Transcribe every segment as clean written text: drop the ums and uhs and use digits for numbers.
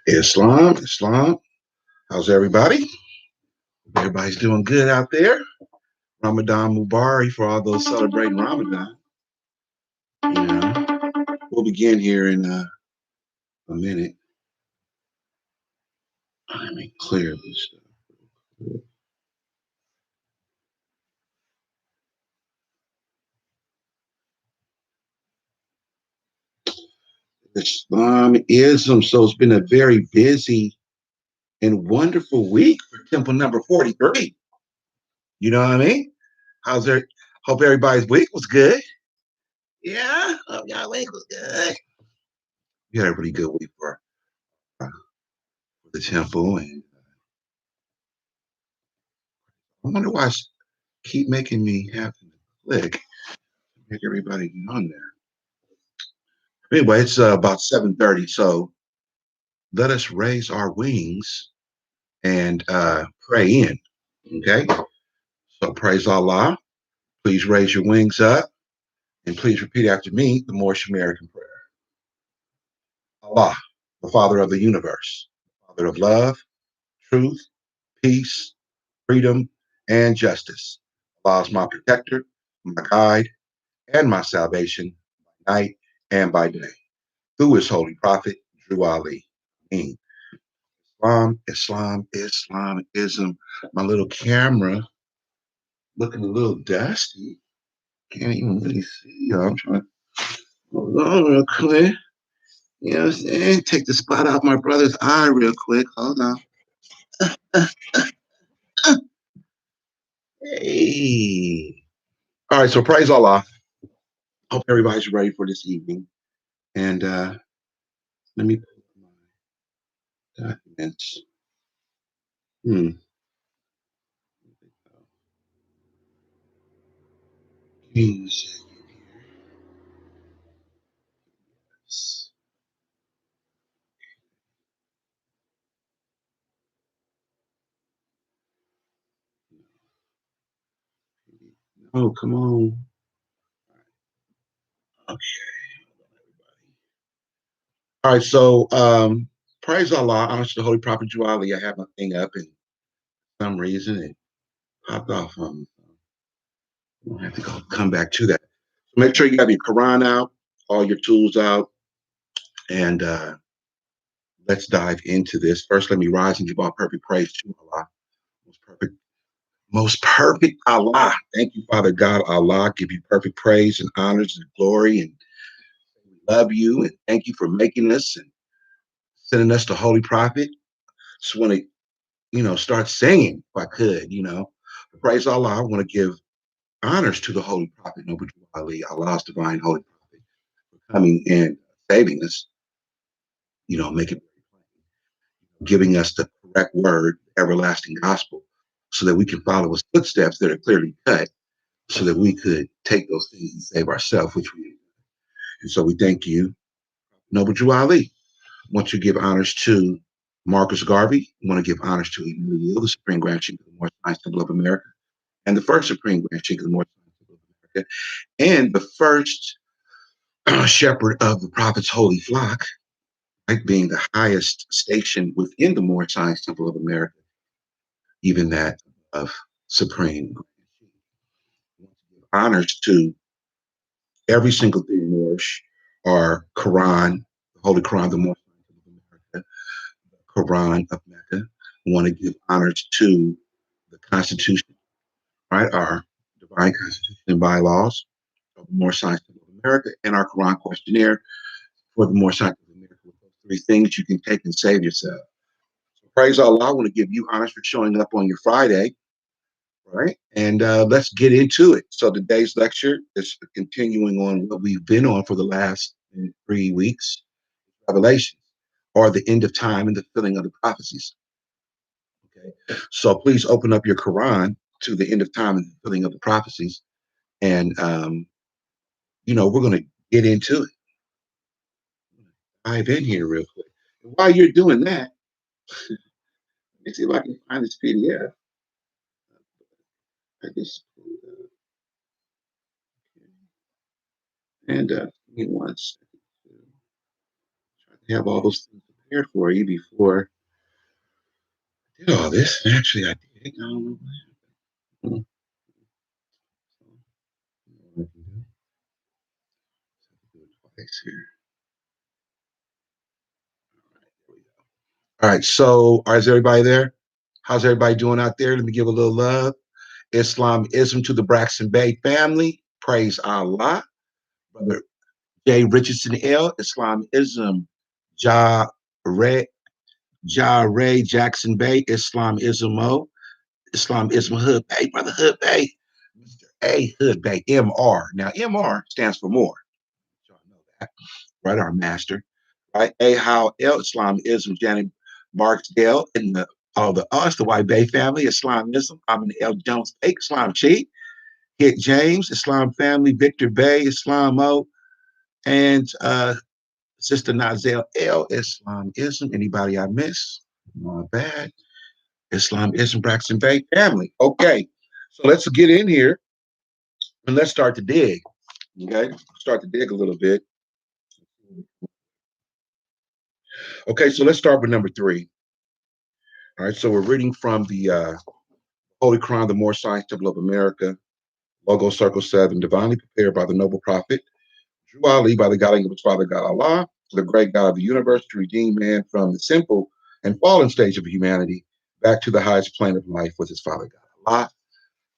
Islam. How's everybody? Everybody's doing good out there. Ramadan Mubarak for all those celebrating Ramadan. We'll begin here in a minute. Let me clear this stuff. Islamism. So it's been a very busy and wonderful week for Temple number 43. You know what I mean? How's there? Hope everybody's week was good. Yeah, hope y'all week was good. We had a pretty good week for the temple, and I wonder why I keep making me have to click. Make everybody get on there. Anyway, it's about 7:30, so let us raise our wings and pray in. Okay, so praise Allah. Please raise your wings up and please repeat after me the Moorish American prayer. Allah, the Father of the universe, Father of love, truth, peace, freedom, and justice. Allah is my protector, my guide, and my salvation by night and by day. Through his holy prophet, Drew Ali. Islamism. My little camera looking a little dusty. Can't even really see. I'm trying to hold on real quick. You know what I'm saying? Take the spot off my brother's eye real quick. Hold on. Hey. All right, so praise Allah. Hope everybody's ready for this evening. And let me pull my documents. Yes. Oh, come on. Okay. All right, so praise Allah, honors to the Holy Prophet Juali. I have my thing up, and for some reason it popped off. We'll have to come back to that. So make sure you have your Quran out, all your tools out, and let's dive into this. First, let me rise and give all perfect praise to Allah. Most perfect Allah. Thank you, Father God, Allah. Give you perfect praise and honors and glory, and we love you, and thank you for making us and sending us the Holy Prophet. Just want to start singing if I could, Praise Allah. I want to give honors to the Holy Prophet, Noble Ali, Allah's divine Holy Prophet, for coming and saving us, making giving us the correct word, everlasting gospel, so that we can follow his footsteps that are clearly cut, so that we could take those things and save ourselves, which we. And so we thank you, Noble Ali. Want to give honors to Marcus Garvey. Want to give honors to Emilio, the Supreme Grand Chief of the Moorish Science Temple of America, and the first Supreme Grand Chief of the Moorish Science Temple of America, and the first shepherd of the Prophet's holy flock, right, being the highest station within the Moorish Science Temple of America, even that of Supreme. Honors to every single thing Moorish, our Quran, the Holy Quran, the Moorish Science Temple of America, the Quran of Mecca. We want to give honors to the Constitution, right? Our divine Constitution and bylaws of the Moorish Science Temple of America, and our Quran questionnaire for the Moorish Science Temple of America. With those three things you can take and save yourself. So praise Allah. I want to give you honors for showing up on your Friday, right? And let's get into it. So today's lecture is continuing on what we've been on for the last 3 weeks, Revelations, or the end of time and the filling of the prophecies. Okay, so please open up your Quran to the end of time and the filling of the prophecies, and we're going to get into it. Dive in here real quick. And while you're doing that, let me see if I can find this PDF. I just and give me one second to have all those things prepared for you before I did all this. And actually, I did. I don't know what happened. Hmm. Do it twice here. There we go. All right. So, is everybody there? How's everybody doing out there? Let me give a little love. Islamism to the Braxton Bay family. Praise Allah. Brother J. Richardson L. Islamism. Ja Ray, Ray Jackson Bay. Islamism O. Islamism Hood Bay. Brother Hood Bay. Mr. A. Hood Bay. MR. Now, MR stands for more. Y'all know that. Right? Our master. Right? A. How L. Islamism. Janet Barksdale. And all the us, the White Bay family. Islamism. I'm in L. Jones. Islam Chi. Hit James, Islam family, Victor Bay, Islam O, and Sister Nazel L, Islamism. Anybody I miss? Not bad. Islamism, Braxton Bay family. Okay, so let's get in here and let's start to dig. Okay, start to dig a little bit. Okay, so let's start with number 3. All right, so we're reading from the Holy Quran, the More Science Temple of America, Logo Circle 7, divinely prepared by the noble prophet Drew Ali by the guiding of his Father God Allah, the great God of the universe, to redeem man from the simple and fallen stage of humanity back to the highest plane of life with his Father God Allah.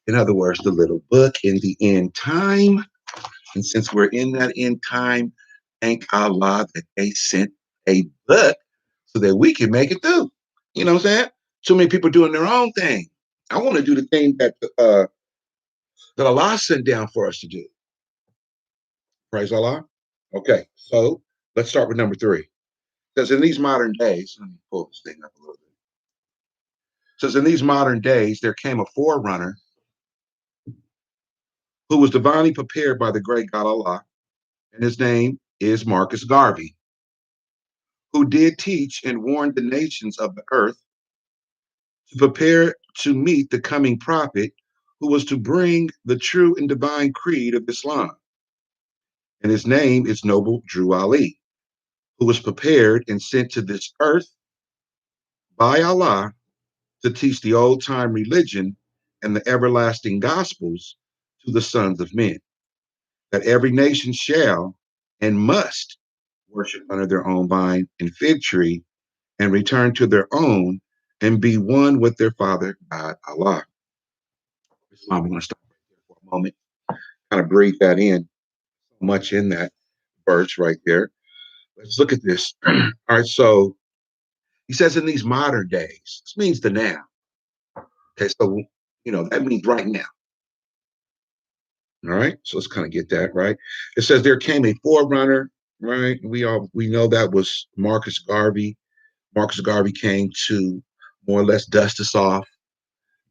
In other words, the little book in the end time. And since we're in that end time, thank Allah that they sent a book so that we can make it through. You know what I'm saying? Too many people doing their own thing. I want to do the thing that Allah sent down for us to do. Praise Allah. Okay, so let's start with number 3. It says in these modern days, let me pull this thing up a little bit. It says in these modern days, there came a forerunner who was divinely prepared by the great God Allah, and his name is Marcus Garvey, who did teach and warn the nations of the earth to prepare to meet the coming prophet who was to bring the true and divine creed of Islam. And his name is Noble Drew Ali, who was prepared and sent to this earth by Allah to teach the old time religion and the everlasting gospels to the sons of men, that every nation shall and must worship under their own vine and fig tree and return to their own and be one with their Father, God, Allah. I'm going to stop right there for a moment, kind of breathe that in, so much in that verse right there. Let's look at this. All right, so he says in these modern days, this means the now. Okay, so, that means right now. All right, so let's kind of get that right. It says there came a forerunner, right? We know that was Marcus Garvey. Marcus Garvey came to more or less dust us off.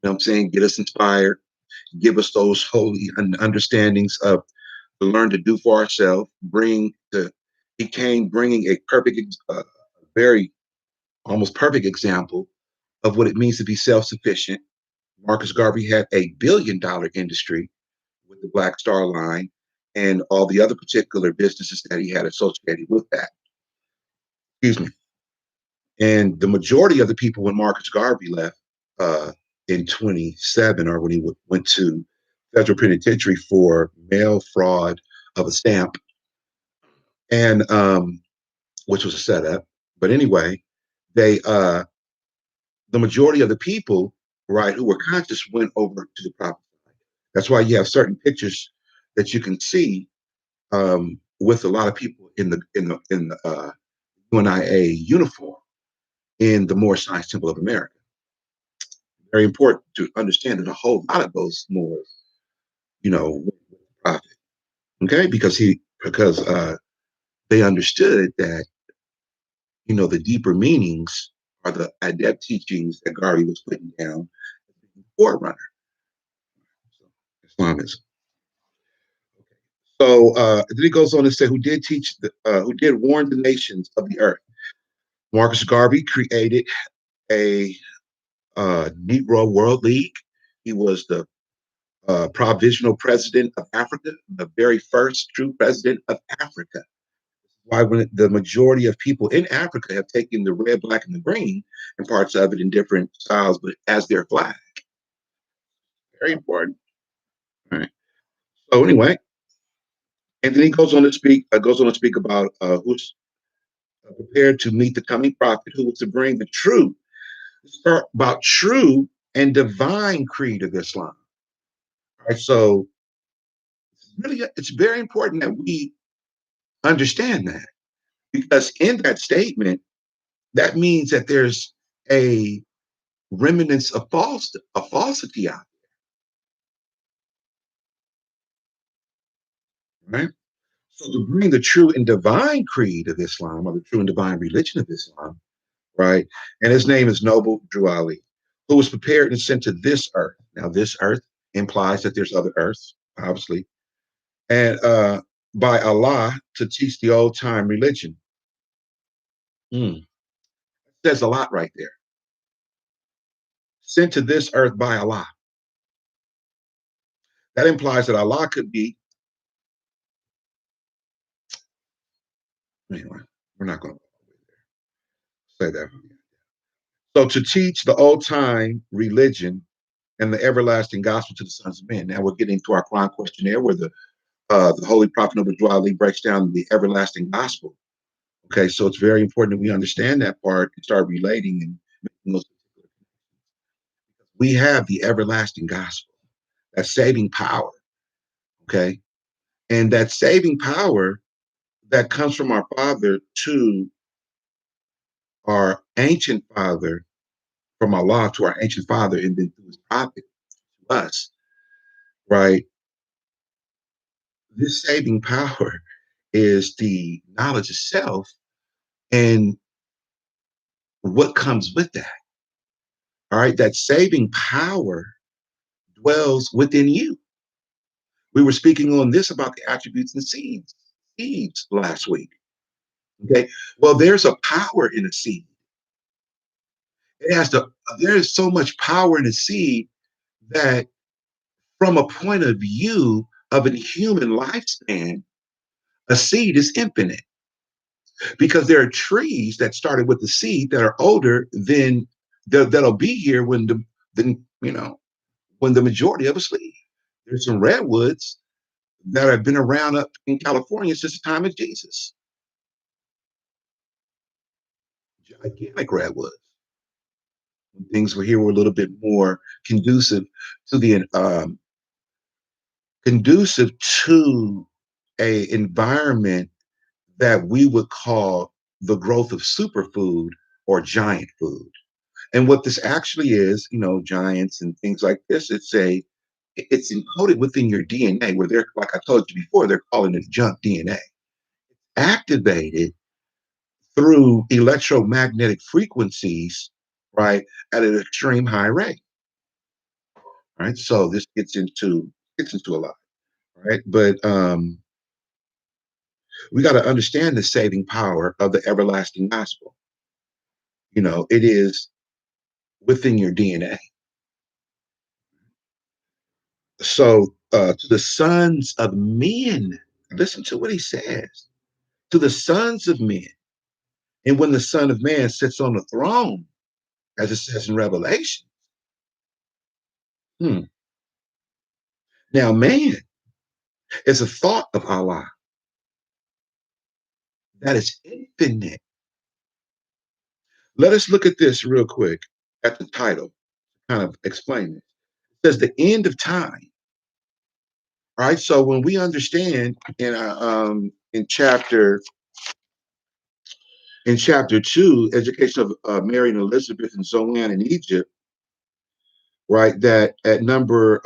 You know what I'm saying? Get us inspired, give us those holy understandings of to learn to do for ourselves. He came bringing a very almost perfect example of what it means to be self-sufficient. Marcus Garvey had $1 billion industry with the Black Star Line and all the other particular businesses that he had associated with that. Excuse me. And the majority of the people when Marcus Garvey left in 27, or when he went to federal penitentiary for mail fraud of a stamp, and which was a setup. But anyway, they the majority of the people, right, who were conscious went over to the proper side. That's why you have certain pictures that you can see with a lot of people in the UNIA uniform in the Moorish Science Temple of America. Very important to understand that a whole lot of those Moors, were the prophet. Okay, because they understood that the deeper meanings are the adept teachings that Garvey was putting down as the forerunner. So, Islamism. So then he goes on to say, who did warn the nations of the earth. Marcus Garvey created a Negro World League. He was the provisional president of Africa, the very first true president of Africa. Why, when the majority of people in Africa have taken the red, black, and the green, and parts of it in different styles, but as their flag. Very important. All right. So anyway, and then he goes on to speak about who's prepared to meet the coming prophet who was to bring the true, start about true and divine creed of Islam. All right. So really, it's very important that we understand that, because in that statement, that means that there's a remnants of falsity out there, right? So to bring the true and divine creed of Islam, or the true and divine religion of Islam, right? And his name is Noble Drew Ali, who was prepared and sent to this earth. Now, this earth implies that there's other earths, obviously, and by Allah to teach the old time religion. Hmm. Says a lot right there. Sent to this earth by Allah. That implies that Allah could be, anyway, we're not going to say that. So to teach the old time religion and the everlasting gospel to the sons of men. Now we're getting to our Quran questionnaire, where the Holy Prophet Noble Ali breaks down the everlasting gospel. Okay, so it's very important that we understand that part and start relating and making those. We have the everlasting gospel, that saving power. Okay, and that saving power that comes from our Father to our ancient Father, from Allah to our ancient Father, and then through His prophet to us. Right, this saving power is the knowledge itself and what comes with that. All right, that saving power dwells within you. We were speaking on this about the attributes and seeds last week. Okay, well, there's a power in a seed. It has to. There is so much power in a seed that, from a point of view of a human lifespan, a seed is infinite, because there are trees that started with the seed that are older than that'll be here when when the majority of us leave. There's some redwoods that have been around up in California since the time of Jesus. Gigantic redwoods. When things were here were a little bit more conducive to the conducive to a environment that we would call the growth of superfood or giant food. And what this actually is, giants and things like this, it's encoded within your DNA, where they're, like I told you before, they're calling it junk DNA. Activated through electromagnetic frequencies, right, at an extreme high rate. Right. So this gets into a lot, right? But we got to understand the saving power of the everlasting gospel. It is within your DNA. So to the sons of men, listen to what he says. To the sons of men. And when the Son of Man sits on the throne, as it says in Revelation, hmm, now man is a thought of Allah that is infinite. Let us look at this real quick at the title, kind of explain it. It says the end of time. All right. So when we understand in chapter 2, education of Mary and Elizabeth and Zoan in Egypt, right, that at number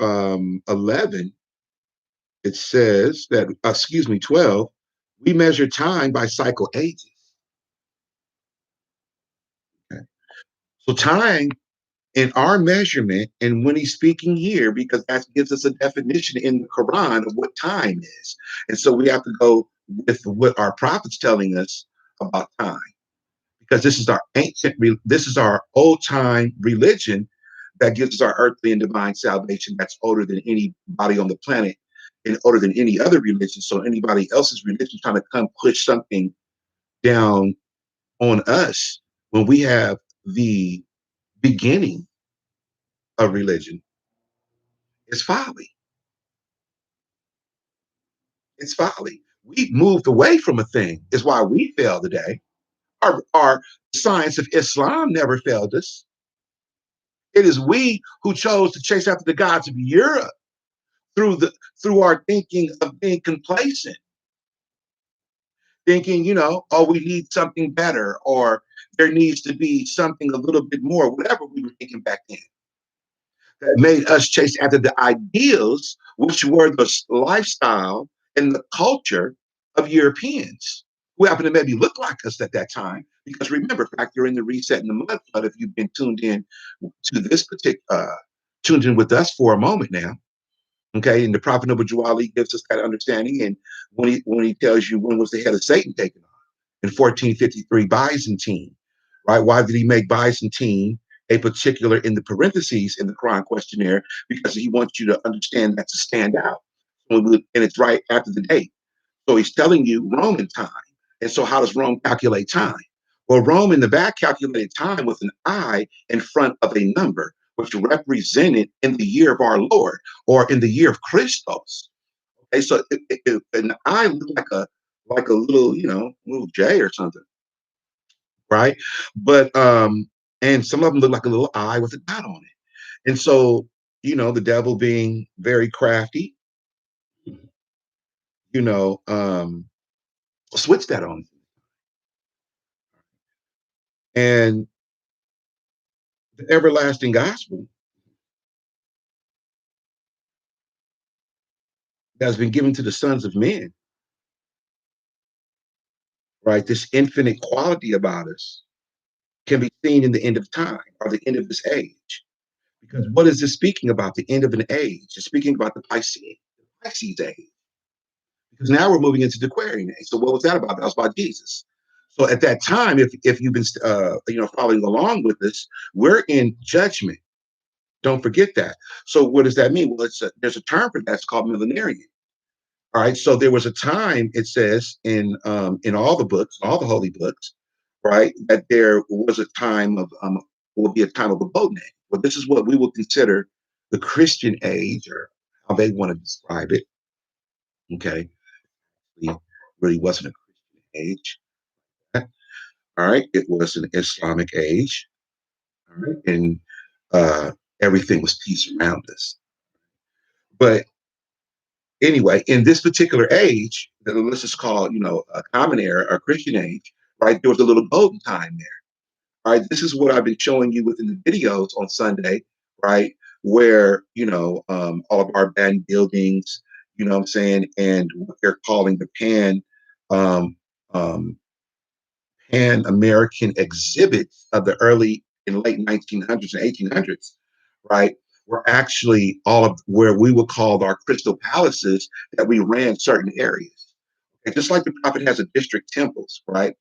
11, it says that, excuse me, 12, we measure time by cycle ages. Okay. So time in our measurement, and when he's speaking here, because that gives us a definition in the Quran of what time is. And so we have to go with what our prophet's telling us about time. because this is our old time religion that gives us our earthly and divine salvation that's older than anybody on the planet and older than any other religion. So anybody else's religion trying to come push something down on us when we have the beginning of religion is folly. It's folly. We moved away from a thing, is why we fail today. Our science of Islam never failed us. It is we who chose to chase after the gods of Europe through the through our thinking of being complacent, thinking, oh, we need something better, or there needs to be something a little bit more, whatever we were thinking back then, that made us chase after the ideals, which were the lifestyle and the culture of Europeans who happen to maybe look like us at that time. Because remember, factor in the reset and the mud flood if you've been tuned in to this particular, tuned in with us for a moment now. Okay, and the Prophet Noble Juali gives us that understanding. And when he tells you when was the head of Satan taken off in 1453 Byzantine, right? Why did he make Byzantine a particular in the parentheses in the Quran questionnaire? Because he wants you to understand that to stand out. And it's right after the date. So he's telling you Roman time. And so how does Rome calculate time? Well, Rome in the back calculated time with an I in front of a number, which represented in the year of our Lord or in the year of Christos. Okay, so an I looked like a little, little J or something, right? But and some of them look like a little I with a dot on it. And so, the devil being very crafty, you know, um, switch that on. And the everlasting gospel that has been given to the sons of men, right? This infinite quality about us can be seen in the end of time or the end of this age. Because what is this speaking about? The end of an age. It's speaking about the Pisces age. Because now we're moving into the Aquarian age. So what was that about? That was about Jesus. So at that time, if you've been following along with us, we're in judgment. Don't forget that. So what does that mean? Well, there's a term for that. It's called millenarian. All right. So there was a time, it says in all the books, all the holy books, right, that there was a time of will be a time of abode. Well, this is what we will consider the Christian age, or how they want to describe it. Okay. It really wasn't a Christian age. All right. It was an Islamic age. All right. And uh everything was peace around us. But anyway, in this particular age, that let's just call, a common era or Christian age, right? There was a little golden time there. Right. This is what I've been showing you within the videos on Sunday, right? Where, all of our band buildings, what I'm saying, and what they're calling the um, um, Pan American exhibits of the early and late 1900s and 1800s, right? Were actually all of where we would call our crystal palaces that we ran certain areas. And just like the prophet has a district temples, right?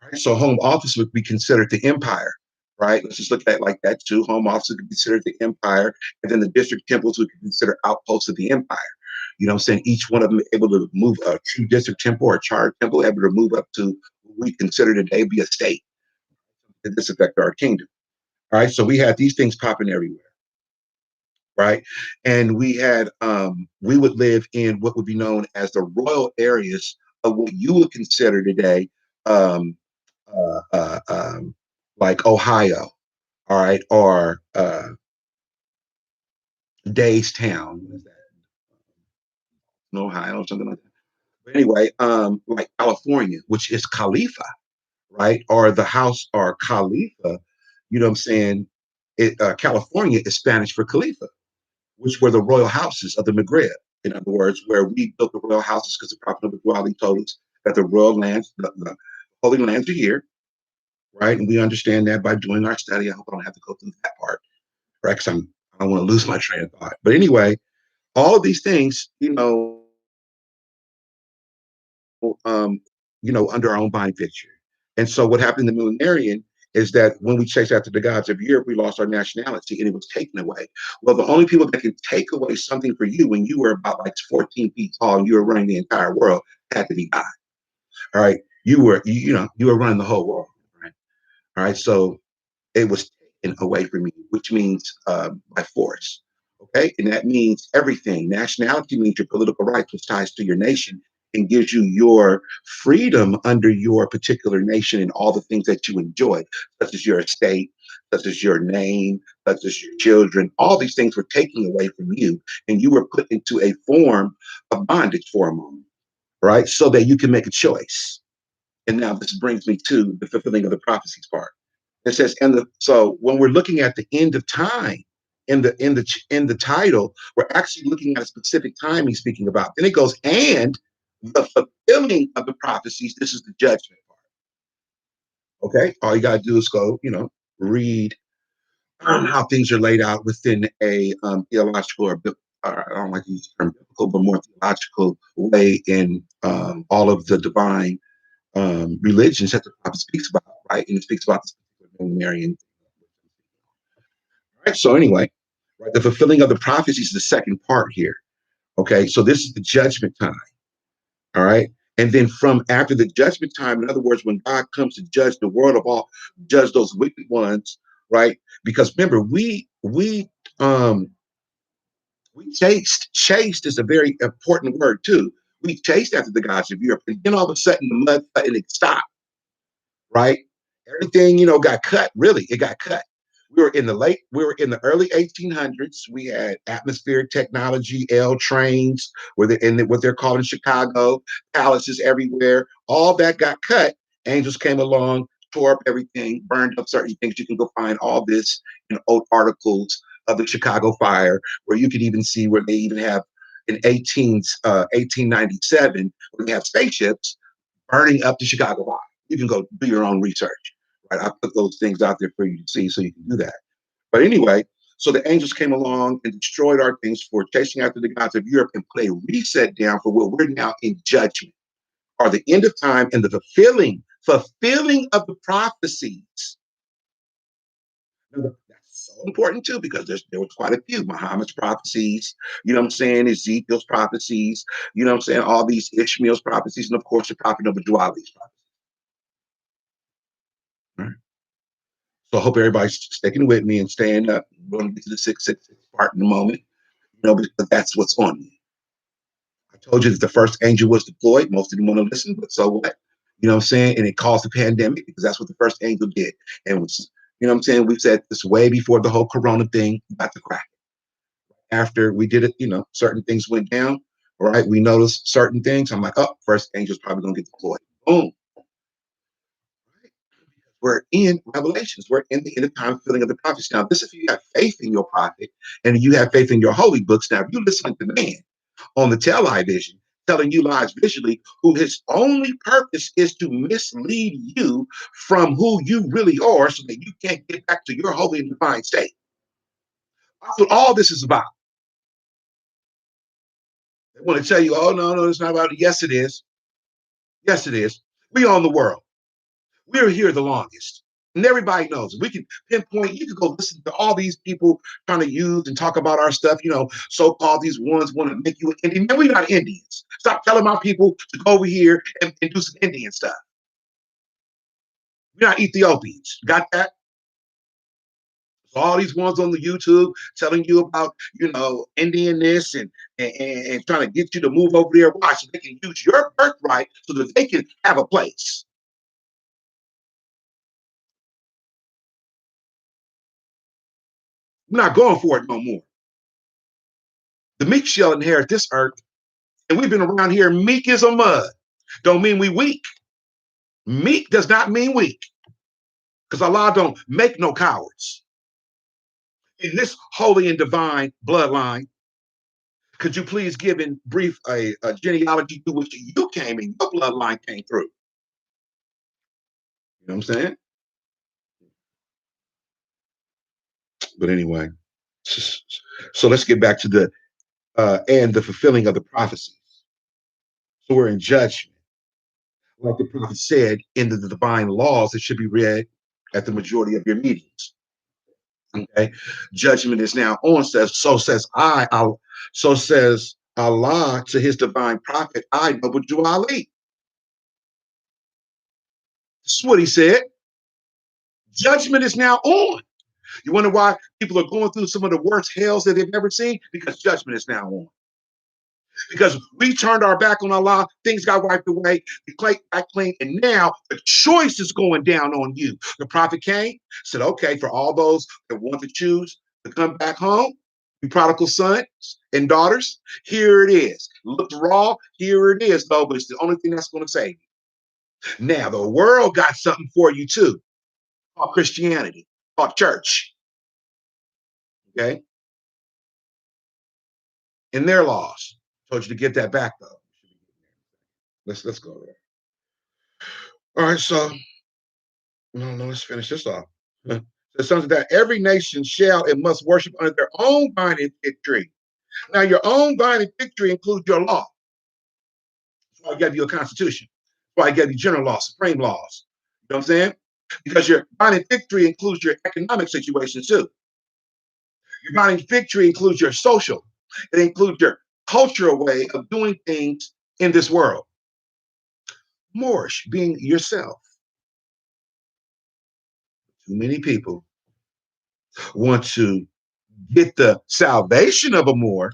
Right. So home office would be considered the empire, right? Let's just look at it like that too. Home office would be considered the empire, and then the district temples would be considered outposts of the empire. You know what I'm saying? Each one of them able to move a true district temple or a charter temple, able to move up to what we consider today be a state. And this affect our kingdom. All right. So we had these things popping everywhere, right? And we would live in what would be known as the royal areas of what you would consider today um, uh, uh, um, like Ohio, all right, or Days Town, what is that? In Ohio, or something like that. But anyway, like California, which is Khalifa, right, or the house or Khalifa, you know what I'm saying? California is Spanish for Khalifa, which were the royal houses of the Maghreb. In other words, where we built the royal houses because the Prophet of Wali told us that the royal lands, the holy lands are here, right? And we understand that by doing our study. I hope I don't have to go through that part, right? Because I don't want to lose my train of thought. But anyway, all of these things, um, under our own body picture. And so what happened in the millenarian is that when we chased after the gods of Europe, we lost our nationality and it was taken away. Well, the only people that can take away something for you when you were about like 14 feet tall and you were running the entire world had to be God. All right. You were running the whole world. Right. All right. So it was taken away from you, which means by force. Okay. And that means everything. Nationality means your political rights, which ties to your nation and gives you your freedom under your particular nation and all the things that you enjoy, such as your estate, such as your name, such as your children. All these things were taken away from you, and you were put into a form of bondage for a moment, right? So that you can make a choice. And now this brings me to the fulfilling of the prophecies part. It says, so when we're looking at the end of time in the title, we're actually looking at a specific time he's speaking about. Then it goes, and the fulfilling of the prophecies. This is the judgment part. Okay, all you gotta do is go, read how things are laid out within a theological or I don't like to use the term biblical, but more theological way in all of the divine religions that the prophet speaks about, right? And it speaks about the Marian. Right. So anyway, right, the fulfilling of the prophecies is the second part here. Okay, so this is the judgment time. All right, and then from after the judgment time, in other words, when God comes to judge the world of all, judge those wicked ones, right? Because remember, um chased is a very important word too. We chased after the gods of Europe, and then all of a sudden the mud and it stopped, right? Everything, got cut. Really, it got cut. We were in the early 1800s. We had atmospheric technology, L trains, what they're called in Chicago, palaces everywhere. All that got cut. Angels came along, tore up everything, burned up certain things. You can go find all this in old articles of the Chicago fire, where you could even see where they even have in 1897, when they have spaceships burning up the Chicago fire. You can go do your own research, right? I put those things out there for you to see so you can do that. But anyway, so the angels came along and destroyed our things for chasing after the gods of Europe and put a reset down for what we're now in judgment, or the end of time and the fulfilling of the prophecies. Now, that's so important too, because there was quite a few Muhammad's prophecies, what I'm saying, Ezekiel's prophecies, what I'm saying, all these Ishmael's prophecies, and of course the prophet of Juali's prophecies. Right. So I hope everybody's sticking with me and staying up. We're going to get to the 666 part in a moment, because that's what's on me. I told you that the first angel was deployed. Most didn't want to listen, but so what? You know what I'm saying? And it caused the pandemic because that's what the first angel did. And was, what I'm saying? We've said this way before the whole corona thing got to crack. After we did it, certain things went down. All right. We noticed certain things. I'm like, oh, first angel's probably going to get deployed. Boom. We're in Revelations. We're in the end of time filling of the prophets. Now, this if you have faith in your prophet and you have faith in your holy books. Now, if you listen to man on the television telling you lies visually, who his only purpose is to mislead you from who you really are so that you can't get back to your holy and divine state. That's what all this is about. They want to tell you, oh, no, it's not about it. Yes, it is. Yes, it is. We own the world. We're here the longest. And everybody knows. We can pinpoint, you can go listen to all these people trying to use and talk about our stuff, so-called these ones want to make you an Indian. Man, we're not Indians. Stop telling my people to go over here and do some Indian stuff. We're not Ethiopians. Got that? So all these ones on the YouTube telling you about, Indian this and trying to get you to move over there. Why? So they can use your birthright so that they can have a place. We're not going for it no more. The meek shall inherit this earth, and we've been around here meek as a mud. Don't mean we weak. Meek does not mean weak, because Allah don't make no cowards. In this holy and divine bloodline, could you please give in brief a genealogy through which you came and your bloodline came through? You know what I'm saying? But anyway, so let's get back to the fulfilling of the prophecies. So we're in judgment. Like the prophet said in the divine laws that should be read at the majority of your meetings. Okay, judgment is now on. So says Allah to his divine prophet, I, Noble Ali. This is what he said. Judgment is now on. You wonder why people are going through some of the worst hells that they've ever seen? Because judgment is now on. Because we turned our back on Allah, things got wiped away, got clean, and now the choice is going down on you. The prophet came, said, okay, for all those that want to choose to come back home, you prodigal sons and daughters, here it is. Looked raw, here it is, though, but it's the only thing that's going to save you. Now, the world got something for you, too, called Christianity, called church, okay? In their laws. Told you to get that back, though. Let's go there. All right, so no, let's finish this off. So something that every nation shall and must worship under their own vine and fig tree. Now, your own vine and fig tree includes your law. That's why I gave you a constitution. That's why I gave you general laws, supreme laws. You know what I'm saying? Because your vine and fig tree includes your economic situation too. Your vine and fig tree includes your social. It includes your cultural way of doing things in this world. Moorish, being yourself. Too many people want to get the salvation of a Moor,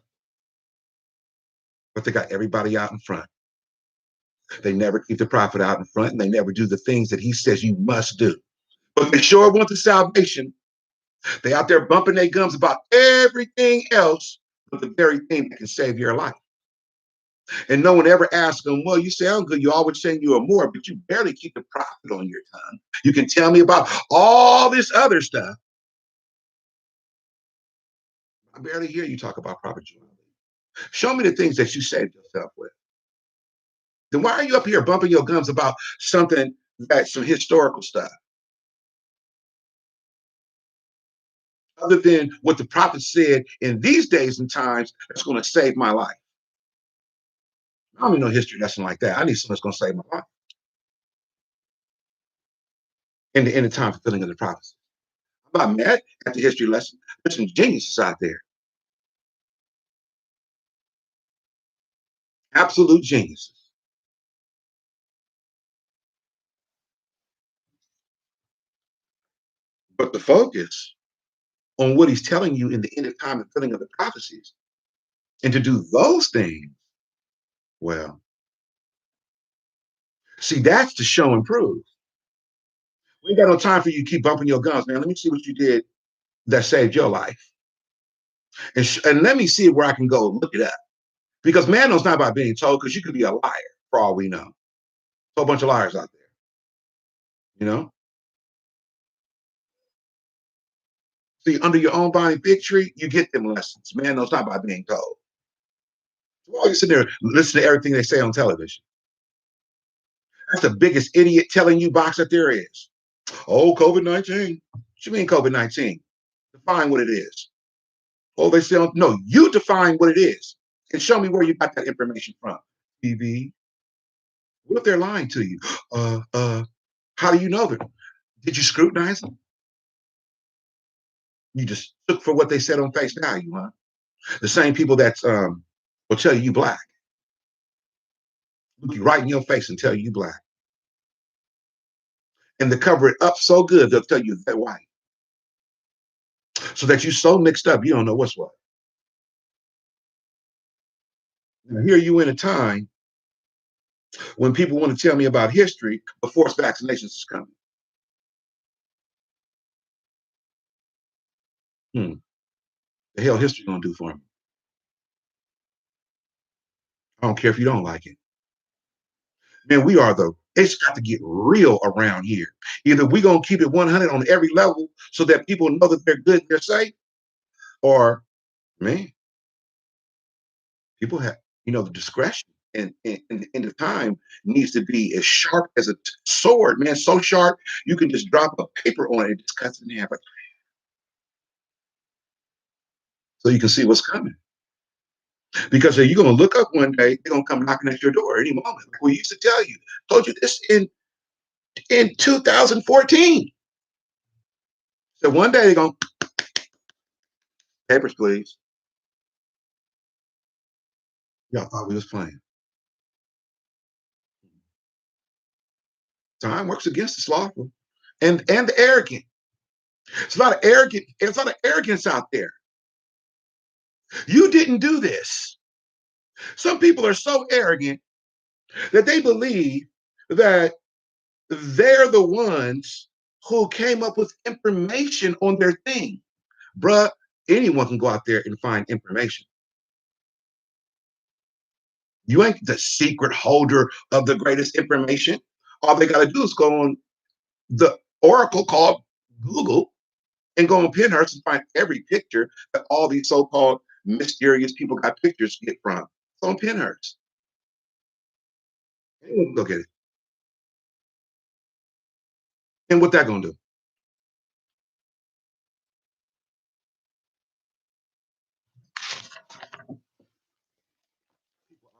but they got everybody out in front. They never keep the prophet out in front, and they never do the things that he says you must do. But they sure want the salvation. They out there bumping their gums about everything else but the very thing that can save your life. And no one ever asks them, well, you sound good. You always saying you're a Moor, but you barely keep the prophet on your tongue. You can tell me about all this other stuff. I barely hear you talk about Prophet Joel. Show me the things that you saved yourself with. Then why are you up here bumping your gums about something that's some historical stuff? Other than what the prophet said in these days and times that's going to save my life. I don't need no history lesson like that. I need something that's going to save my life. In the time fulfilling of the prophecy. I'm not mad at the history lesson. There's some geniuses out there. Absolute geniuses. But the focus on what he's telling you in the end of time and fulfilling of the prophecies, and to do those things, well, see, that's the show and prove. We ain't got no time for you to keep bumping your gums, man. Let me see what you did that saved your life. And let me see where I can go look it up. Because man knows not by being told, because you could be a liar for all we know. A whole bunch of liars out there, you know? See, under your own body fig tree, you get them lessons. Man knows not by being told. While you sit there, listen to everything they say on television. That's the biggest idiot telling you box that there is. Oh, COVID-19. What you mean COVID-19? Define what it is. Oh, they say, no, you define what it is. And show me where you got that information from. TV. What if they're lying to you? How do you know that? Did you scrutinize them? You just took for what they said on face value, huh? The same people that will tell you black. Look you right in your face and tell you black. And to cover it up so good, they'll tell you they're white. So that you're so mixed up, you don't know what's what. Now, here you in a time when people want to tell me about history, but forced vaccinations is coming. The hell history gonna do for me? I don't care if you don't like it. Man, it's got to get real around here. Either we gonna keep it 100 on every level so that people know that they're good, they're safe, or man, people have, the discretion and the time needs to be as sharp as a sword, man. So sharp you can just drop a paper on it and just cut it in half, so you can see what's coming. Because you're going to look up one day, they're going to come knocking at your door any moment. Like we used to tell you, told you this in 2014. So one day they're going, papers, please. Y'all thought we was playing. Time works against the slothful and the arrogant. It's a lot of arrogant. It's a lot of arrogance out there. You didn't do this. Some people are so arrogant that they believe that they're the ones who came up with information on their thing. Bruh, anyone can go out there and find information. You ain't the secret holder of the greatest information. All they got to do is go on the oracle called Google and go on Pinterest and find every picture that all these so-called mysterious people got pictures to get from. It's on Pinterest. Look at it. And what that gonna do?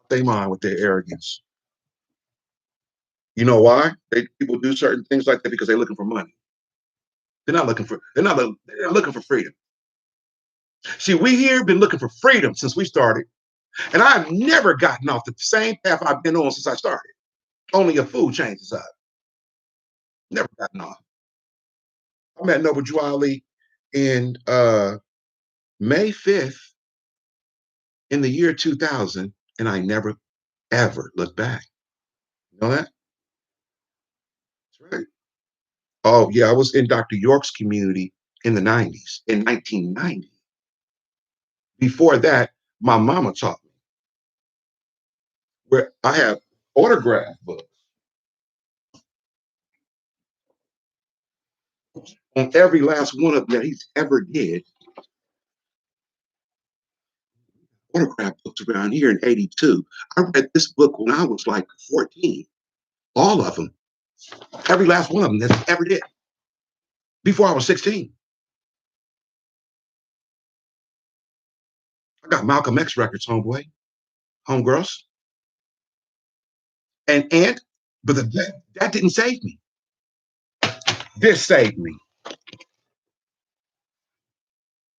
They mind with their arrogance. You know why? People do certain things like that because they're looking for money. They're not looking for freedom. See, we here been looking for freedom since we started. And I've never gotten off the same path I've been on since I started. Only a fool changes up. Never gotten off. I met Noble Drew Ali in May 5th in the year 2000, and I never, ever looked back. You know that? That's right. Oh, yeah, I was in Dr. York's community in the 90s, in 1990. Before that, my mama taught me, where I have autograph books on every last one of them that he's ever did. Autograph books around here in 82. I read this book when I was like 14. All of them. Every last one of them that he ever did. Before I was 16. I got Malcolm X records, homeboy. Homegirls. And but that didn't save me. This saved me.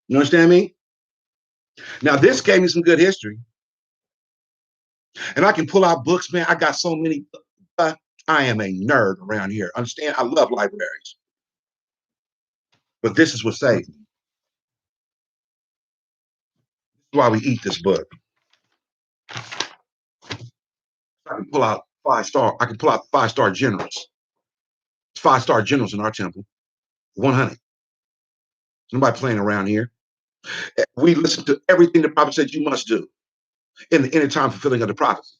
You understand me? Now this gave me some good history. And I can pull out books, man. I got so many. I am a nerd around here. Understand? I love libraries. But this is what saved me. This is why we eat this book. I can pull out 5-star. I can pull out 5-star generals. 5-star generals in our temple. 100. Nobody playing around here. We listen to everything the prophet said you must do in the end time fulfilling of the prophecy.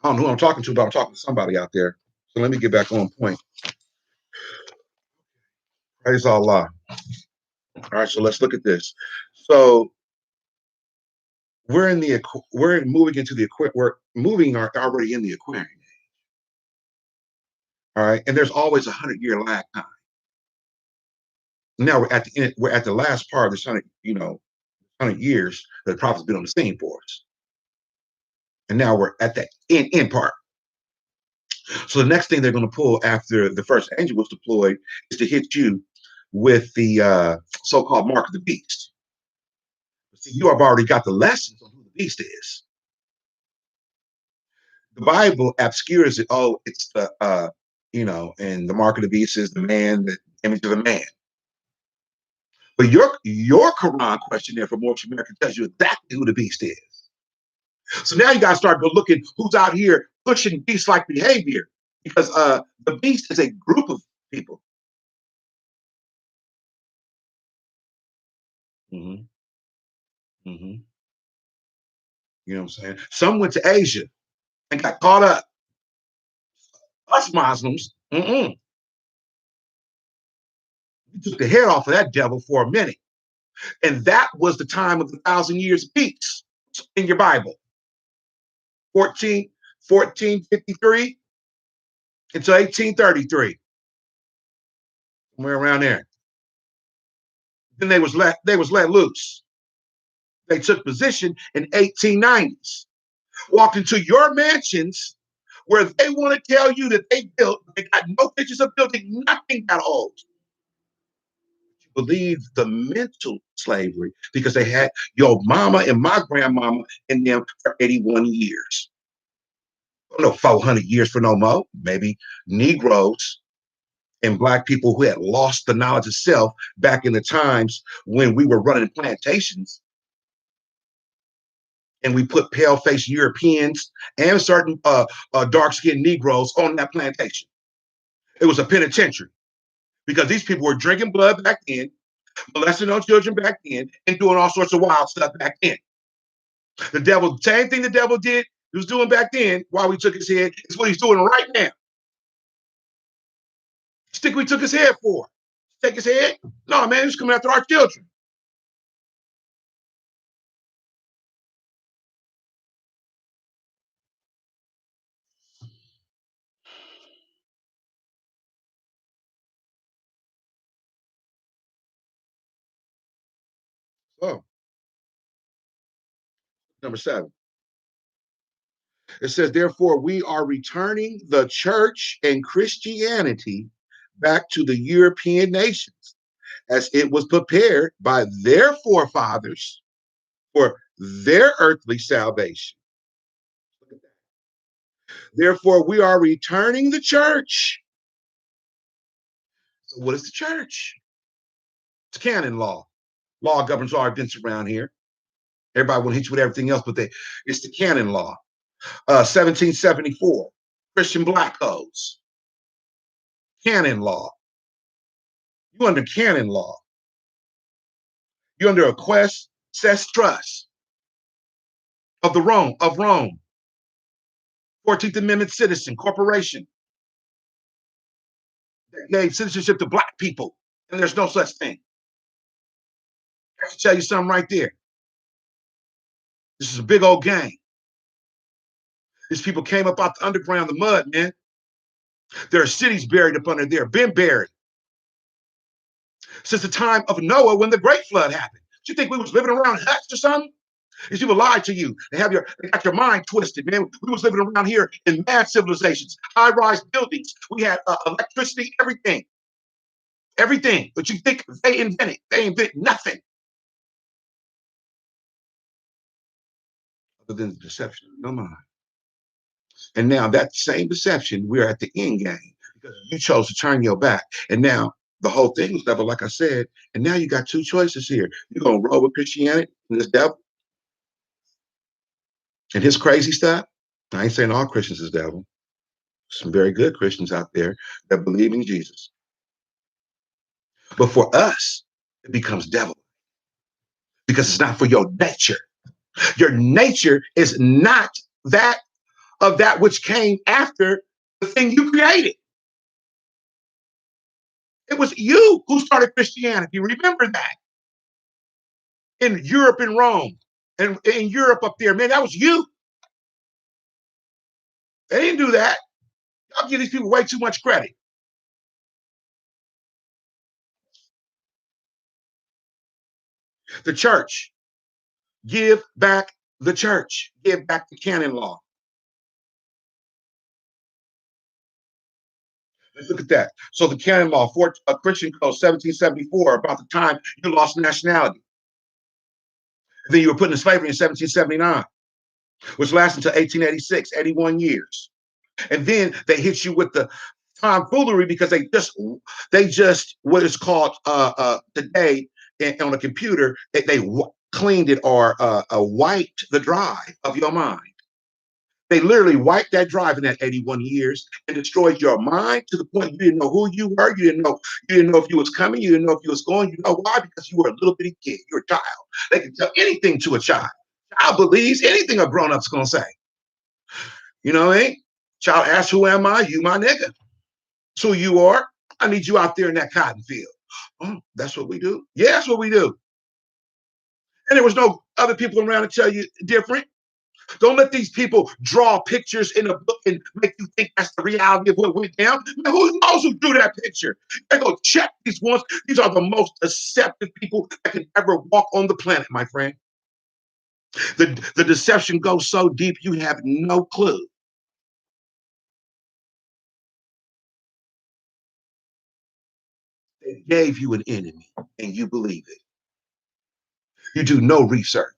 I don't know who I'm talking to, but I'm talking to somebody out there. So let me get back on point. Praise Allah. All right, so let's look at this. So we're moving into the we're moving already in the Aquarian. All right, and there's always 100-year lag time. Now we're at the end. We're at the last part of this 100 years that the prophet's been on the scene for us, and now we're at the end part. So the next thing they're going to pull after the first angel was deployed is to hit you with the so-called mark of the beast. See, you have already got the lessons on who the beast is. The Bible obscures it. Oh, it's the and the mark of the beast is the man, the image of the man. But your Quran questionnaire for Morris America tells you exactly who the beast is. So now you got to start looking who's out here pushing beast-like behavior, because the beast is a group of people. Mm-hmm. Mm-hmm. You know what I'm saying? Some went to Asia and got caught up. Us Muslims, we took the head off of that devil for a minute. And that was the time of the 1,000 years of peace in your Bible. 1453 until 1833. Somewhere around there. Then they was let loose. They took position in 1890s, walked into your mansions where they want to tell you that they built, they got no pictures of building, nothing got old. Believe the mental slavery because they had your mama and my grandmama in them for 81 years. No, 400 years for no more. Maybe Negroes and Black people who had lost the knowledge of self back in the times when we were running plantations and we put pale-faced Europeans and certain dark-skinned Negroes on that plantation. It was a penitentiary because these people were drinking blood back then, molesting those children back then, and doing all sorts of wild stuff back then. The devil, same thing the devil did, he was doing back then while we took his head, is what he's doing right now. Stick we took his head for. Take his head? No, man, he's coming after our children. Oh, number 7. It says, therefore, we are returning the church and Christianity back to the European nations as it was prepared by their forefathers for their earthly salvation. Therefore, we are returning the church. So, what is the church? It's canon law. Law governs all events around here. Everybody want to hit you with everything else, but it's the canon law. 1774, Christian Black codes. Canon law. You under canon law. You're under a quest, cess trust of Rome. 14th Amendment citizen, corporation that gave citizenship to Black people, and there's no such thing. I have to tell you something right there. This is a big old game. These people came up out the underground, the mud, man. There are cities buried up under there, been buried since the time of Noah when the great flood happened. Do you think we was living around huts or something? These people lied to you. They got your mind twisted, man. We was living around here in mad civilizations, high-rise buildings. We had electricity, everything. Everything. But you think they invented. They invented nothing. Other than the deception of your mind. And now that same deception, we're at the end game because you chose to turn your back. And now the whole thing was devil, like I said. And now you got two choices here. You're going to roll with Christianity and this devil and his crazy stuff. I ain't saying all Christians is devil. Some very good Christians out there that believe in Jesus. But for us, it becomes devil because it's not for your nature. Your nature is not that of that which came after the thing you created. It was you who started Christianity. Remember that. In Europe and Rome and in Europe up there, man, that was you. They didn't do that. I'll give these people way too much credit. The church. Give back the church. Give back the canon law. Let's look at that. So the canon law, Christian Code 1774, about the time you lost nationality. Then you were put in slavery in 1779, which lasted until 1886, 81 years. And then they hit you with the tomfoolery because they just what is called today on a computer, they cleaned it or wiped the drive of your mind. They literally wiped that drive in that 81 years and destroyed your mind to the point you didn't know who you were. You didn't know if you was coming. You didn't know if you was going. You know why? Because you were a little bitty kid. You're a child. They can tell anything to a child. Child believes anything a grown-up's going to say. You know what I mean? Child asks, who am I? You my nigga. That's who you are. I need you out there in that cotton field. Oh, that's what we do? Yeah, that's what we do. And there was no other people around to tell you different. Don't let these people draw pictures in a book and make you think that's the reality of what went down. Man, who knows who drew that picture? They go check these ones. These are the most deceptive people that can ever walk on the planet, my friend. The deception goes so deep you have no clue. They gave you an enemy and you believe it. You do no research.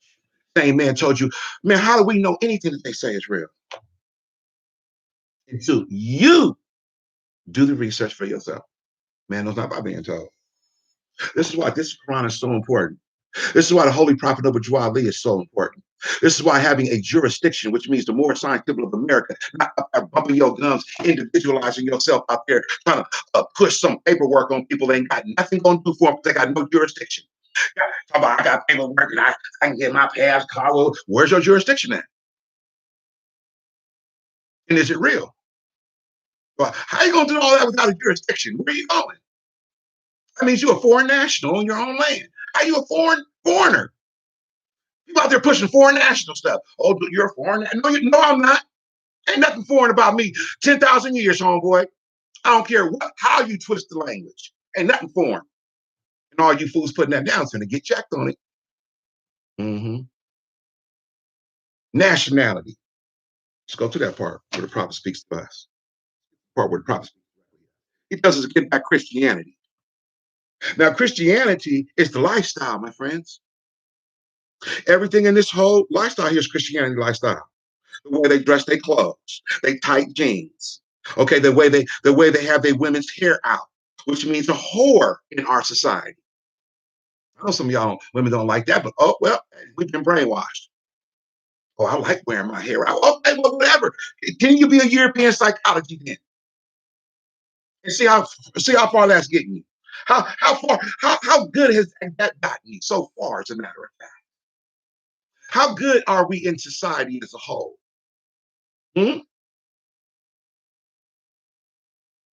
Same man told you, man, how do we know anything that they say is real? Until you do the research for yourself. Man, it's not by being told. This is why this Quran is so important. This is why the Holy Prophet Noble Ali is so important. This is why having a jurisdiction, which means the more science people of America, not bumping your gums, individualizing yourself out there, trying to push some paperwork on people they ain't got nothing going to do for them. They got no jurisdiction. Talk about I got paperwork and I can get my pass car. Well, where's your jurisdiction at? And is it real? Well, how are you going to do all that without a jurisdiction? Where are you going? That means you're a foreign national on your own land. How are you a foreigner? You out there pushing foreign national stuff. Oh, you're a foreign. No, I'm not. Ain't nothing foreign about me. 10,000 years, homeboy. I don't care how you twist the language. Ain't nothing foreign. And all you fools putting that down is going to get checked on it. Mm-hmm. Nationality. Let's go to that part where the prophet speaks to us. Part where the prophet speaks to us. He tells us again about Christianity. Now, Christianity is the lifestyle, my friends. Everything in this whole lifestyle here is Christianity lifestyle. The way they dress their clothes, they tight jeans. Okay, the way they have their women's hair out, which means a whore in our society. I know some of y'all women don't like that, but oh well, we've been brainwashed. Oh, I like wearing my hair out. Okay, well, whatever. Can you be a European psychology then? And see how far that's getting you. How good has that gotten you so far, as a matter of fact? How good are we in society as a whole? Hmm?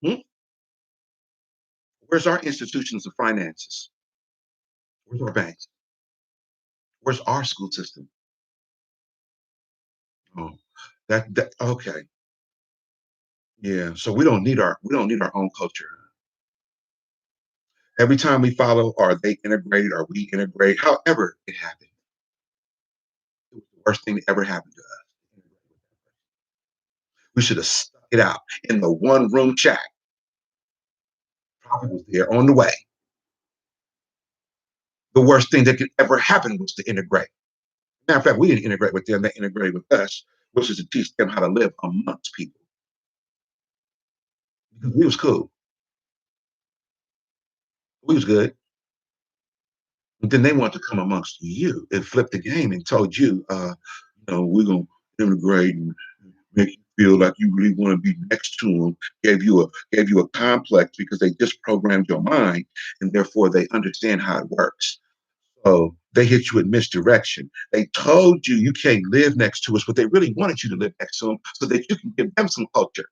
Hmm? Where's our institutions of finances? Where's our banks? Where's our school system? Oh, that okay. Yeah. So we don't need our own culture. Every time we follow, are they integrated? Are we integrated? However it happened, it was the worst thing that ever happened to us. We should have stuck it out in the one room chat. Prophet was there on the way. The worst thing that could ever happen was to integrate. Matter of fact, we didn't integrate with them; they integrated with us, which is to teach them how to live amongst people. Because we was cool, we was good. And then they want to come amongst you and flip the game and told you, we're gonna integrate and make you feel like you really want to be next to them. Gave you a complex because they just programmed your mind, and therefore they understand how it works. So they hit you with misdirection. They told you you can't live next to us, but they really wanted you to live next to them so that you can give them some culture.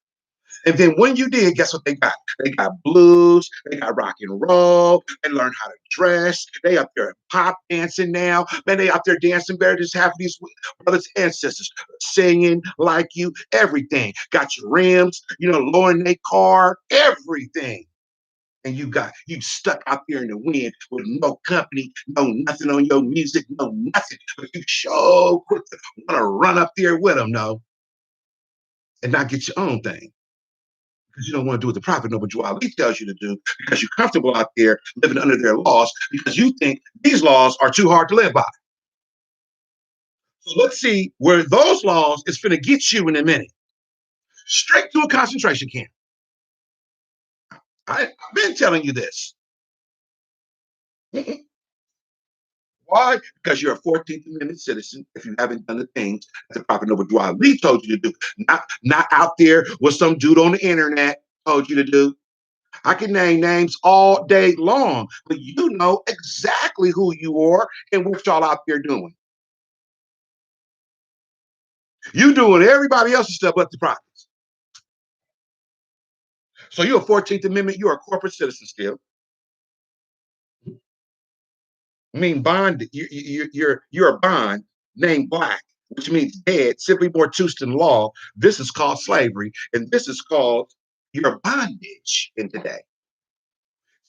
And then when you did, guess what they got? They got blues, they got rock and roll, they learn how to dress, they up there pop dancing now. Man, they out there dancing better than half of these brothers and sisters, singing like you, everything. Got your rims, lowering their car, everything. And you stuck out there in the wind with no company, no nothing on your music, no nothing. But you so quick to want to run up there with them, no, and not get your own thing. Because you don't want to do what the prophet Noble Ali tells you to do because you're comfortable out there living under their laws because you think these laws are too hard to live by. So let's see where those laws is going to get you in a minute. Straight to a concentration camp. I've been telling you this. Why? Because you're a 14th Amendment citizen if you haven't done the things that the prophet Noble Ali told you to do. Not out there with some dude on the internet told you to do. I can name names all day long, but you know exactly who you are and what y'all out there doing. You doing everybody else's stuff but the prophets. So you're a 14th Amendment, you're a corporate citizen still. I mean, bond, you're a bond named black, which means dead, simply more truth than law. This is called slavery, and this is called your bondage in today.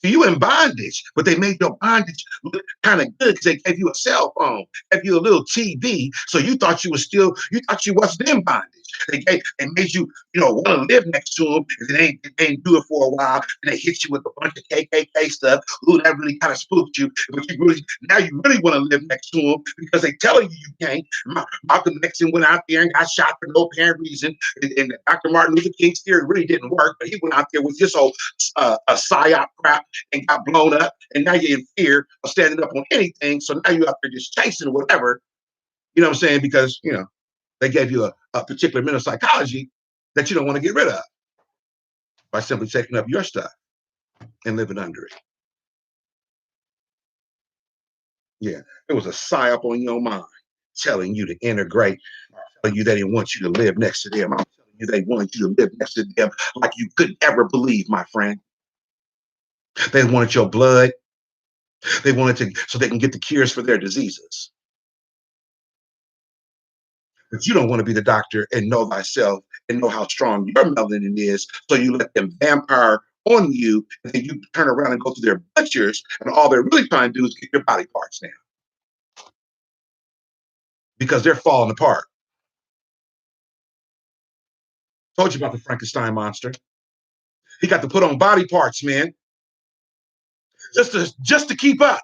So you in bondage, but they made your bondage look kind of good because they gave you a cell phone, gave you a little TV. So you thought you wasn't in bondage. They made you, want to live next to them, and they ain't do it for a while, and they hit you with a bunch of KKK stuff. Ooh, that really kind of spooked you. But now you really want to live next to them because they telling you can't. Malcolm Nixon went out there and got shot for no apparent reason, and Dr. Martin Luther King's theory really didn't work, but he went out there with this whole a psyop crap and got blown up, and now you're in fear of standing up on anything. So now you're out there just chasing whatever, you know what I'm saying? Because they gave you a particular mental psychology that you don't want to get rid of by simply taking up your stuff and living under it. Yeah, it was a psyop on your mind telling you to integrate, telling you they didn't want you to live next to them. I'm telling you they wanted you to live next to them like you couldn't ever believe, my friend. They wanted your blood. They wanted to so they can get the cures for their diseases. But you don't want to be the doctor and know thyself and know how strong your melanin is. So you let them vampire on you, and then you turn around and go to their butchers, and all they're really trying to do is get your body parts now because they're falling apart. Told you about the Frankenstein monster. He got to put on body parts, man, just to keep up.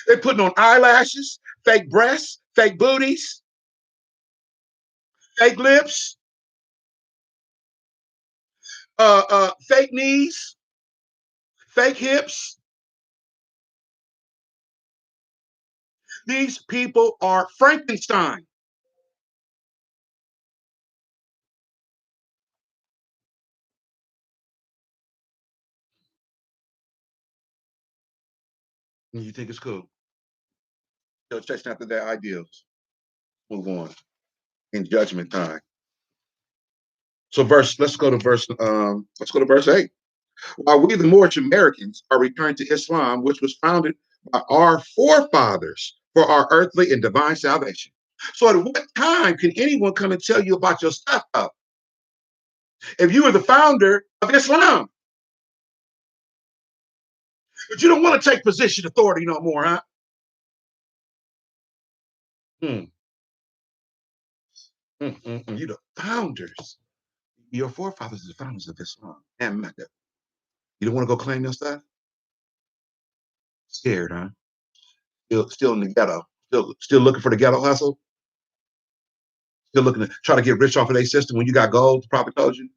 They're putting on eyelashes, fake breasts, fake booties, fake lips, fake knees, fake hips. These people are Frankenstein. And you think it's cool. Still chasing after their ideals. Move on. In judgment time. So let's go to verse 8. While we the Moorish Americans are returned to Islam, which was founded by our forefathers for our earthly and divine salvation. So at what time can anyone come and tell you about your stuff up? If you were the founder of Islam, but you don't want to take position authority no more, huh? Hmm. You the founders. Your forefathers are the founders of Islam and Mecca. You don't want to go claim your stuff? Scared, huh? Still in the ghetto. Still looking for the ghetto hustle. Still looking to try to get rich off of their system when you got gold, the prophet told you.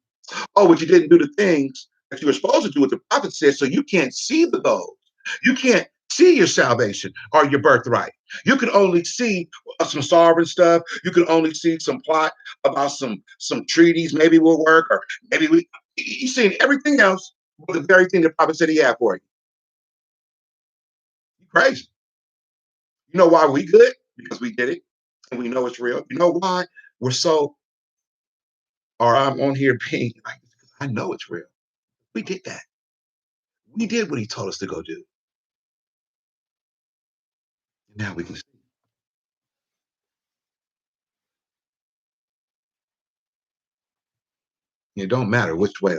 Oh, but you didn't do the things that you were supposed to do what the prophet said, so you can't see the gold. You can't see your salvation or your birthright. You can only see some sovereign stuff. You can only see some plot about some treaties maybe will work, or maybe you've seen everything else but the very thing the prophet said he had for you. You crazy. You know why we good? Because we did it and we know it's real. You know why we're so, or I'm on here being like, I know it's real. We did that. We did what he told us to go do. Now we can see. It don't matter which way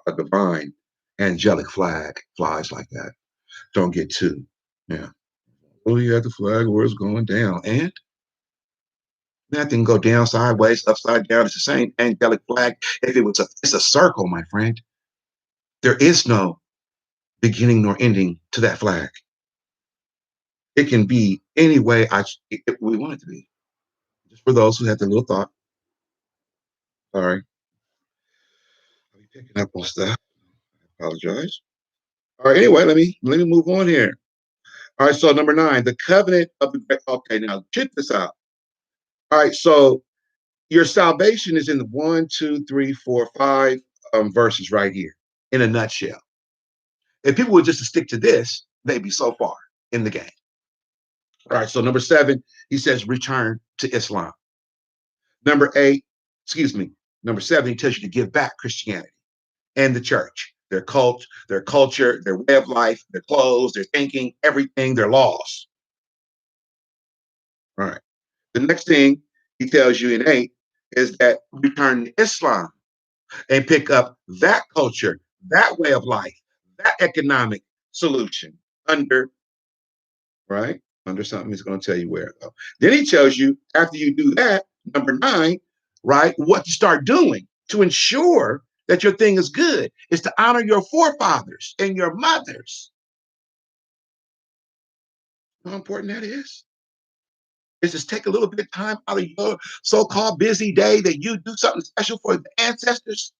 a divine angelic flag flies like that. Don't get too. Yeah. Oh, yeah, the flag where it's going down. And that thing go down sideways, upside down. It's the same angelic flag. If it's a circle, my friend. There is no beginning nor ending to that flag. It can be any way we want it to be. Just for those who had the little thought. Sorry. I'll be picking up on stuff. I apologize. All right, anyway, let me move on here. All right, so number 9, the covenant of the okay, now check this out. All right, so your salvation is in the 1, 2, 3, 4, 5 verses right here in a nutshell. If people would just stick to this, they'd be so far in the game. All right, so number 7, he says return to Islam. Number 8, excuse me, number 7, he tells you to give back Christianity and the church, their culture, their way of life, their clothes, their thinking, everything, their laws. All right. The next thing he tells you in 8 is that return to Islam and pick up that culture, that way of life, that economic solution under, right? Under something, he's going to tell you where. Though. Then he tells you after you do that, number 9, right, what to start doing to ensure that your thing is good is to honor your forefathers and your mothers. How important that is just take a little bit of time out of your so-called busy day that you do something special for the ancestors.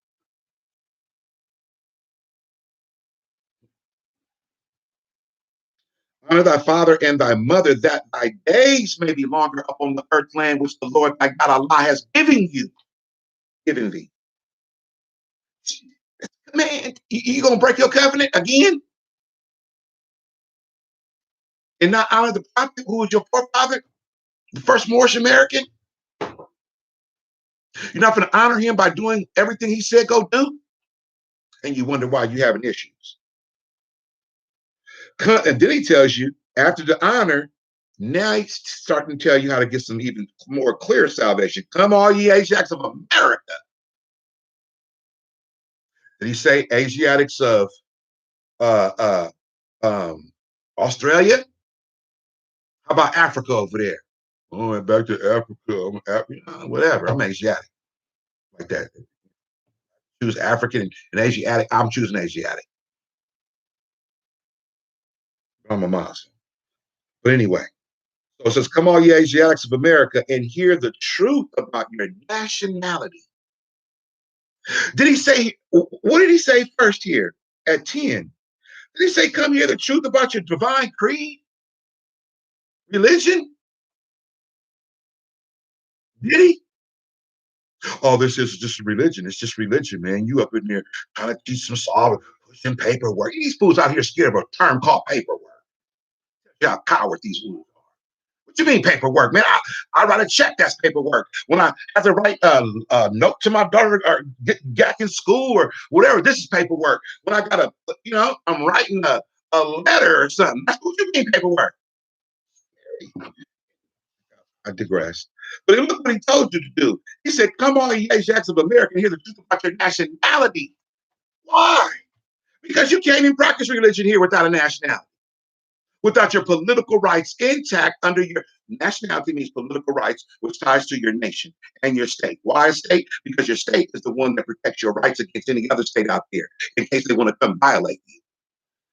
Honor thy father and thy mother, that thy days may be longer upon the earth land which the Lord thy God Allah has given you, given thee. Man, you gonna break your covenant again and not honor the prophet who was your forefather, the first Moorish American? You're not gonna honor him by doing everything he said go do, and you wonder why you're having issues. And then he tells you after the honor, now he's starting to tell you how to get some even more clear salvation. Come, all ye Asiatics of America. Did he say Asiatics of uh, Australia? How about Africa over there? Oh, back to Africa. Whatever. I'm Asiatic, like that. Choose African and Asiatic. I'm choosing Asiatic. I'm a Muslim. But anyway, so it says, "Come, all ye Asiatics of America, and hear the truth about your nationality." Did he say? What did he say first here at 10? Did he say, "Come hear the truth about your divine creed, religion"? Did he? Oh, this is just religion. It's just religion, man. You up in there trying to teach some solid, pushing paperwork. These fools out here scared of a term called paperwork. Yeah, coward these fools are. What you mean paperwork, man? I write a check. That's paperwork. When I have to write a note to my daughter or get back in school or whatever, this is paperwork. When I gotta, I'm writing a letter or something. That's what you mean paperwork. I digress. But look what he told you to do. He said, "Come on, you Asiatics of America, and hear the truth about your nationality." Why? Because you can't even practice religion here without a nationality, without your political rights intact under your nationality means political rights, which ties to your nation and your state. Why a state? Because your state is the one that protects your rights against any other state out there in case they want to come violate you.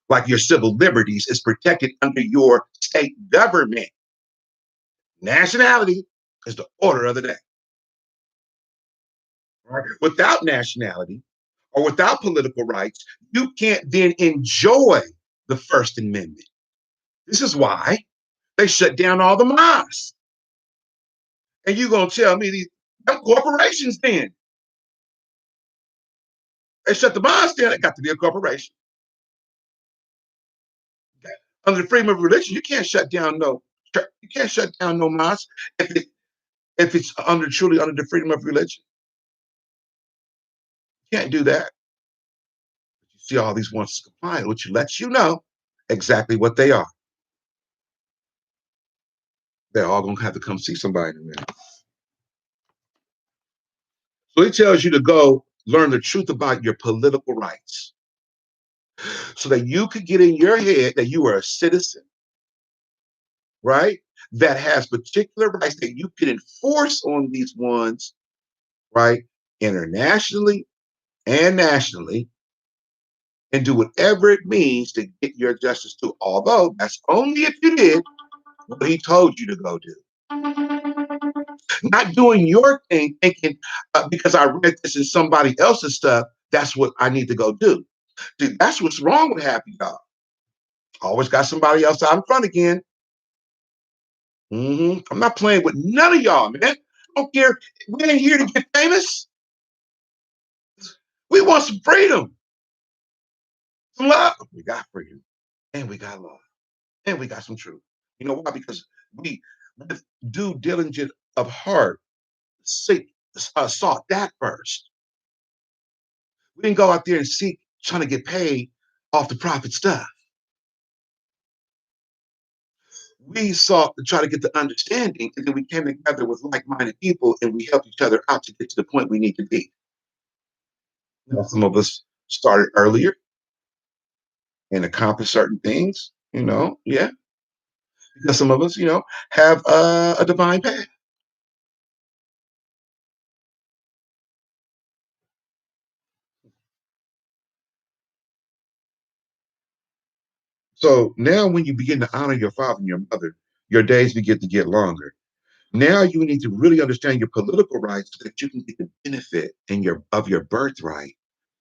Like your civil liberties is protected under your state government. Nationality is the order of the day. Right? Without nationality or without political rights, you can't then enjoy the First Amendment. This is why they shut down all the mosques. And you're going to tell me these corporations then. They shut the mosques down, it got to be a corporation. Okay. Under the freedom of religion, you can't shut down no mosque if it's truly under the freedom of religion. You can't do that. You see all these ones complying, which lets you know exactly what they are. They're all going to have to come see somebody in a minute. So he tells you to go learn the truth about your political rights so that you could get in your head that you are a citizen, right? That has particular rights that you can enforce on these ones, right? Internationally and nationally, and do whatever it means to get your justice too. Although that's only if you did what he told you to go do. Not doing your thing, thinking because I read this in somebody else's stuff, that's what I need to go do. Dude, that's what's wrong with half of y'all. Always got somebody else out in front again. I'm not playing with none of y'all, man. I don't care. We ain't here to get famous. We want some freedom, some love. We got freedom, and we got love, and we got some truth. You know why? Because we, with due diligence of heart, sought that first. We didn't go out there and seek trying to get paid off the prophet stuff. We sought to try to get the understanding, and then we came together with like-minded people, and we helped each other out to get to the point we need to be. Now, some of us started earlier, and accomplish certain things, yeah, because some of us, have a divine path. So now when you begin to honor your father and your mother, your days begin to get longer. Now you need to really understand your political rights so that you can get the benefit of your birthright.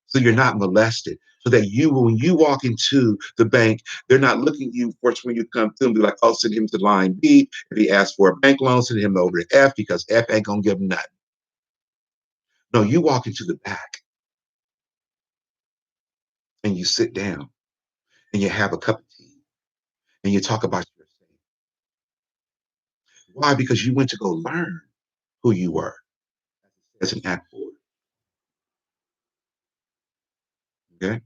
So you're not molested. So that when you walk into the bank, they're not looking at you first when you come through and be like, oh, send him to line B. If he asks for a bank loan, send him over to F because F ain't gonna give him nothing. No, you walk into the back and you sit down and you have a cup of tea and you talk about your faith. Why? Because you went to go learn who you were as an act for it. Okay.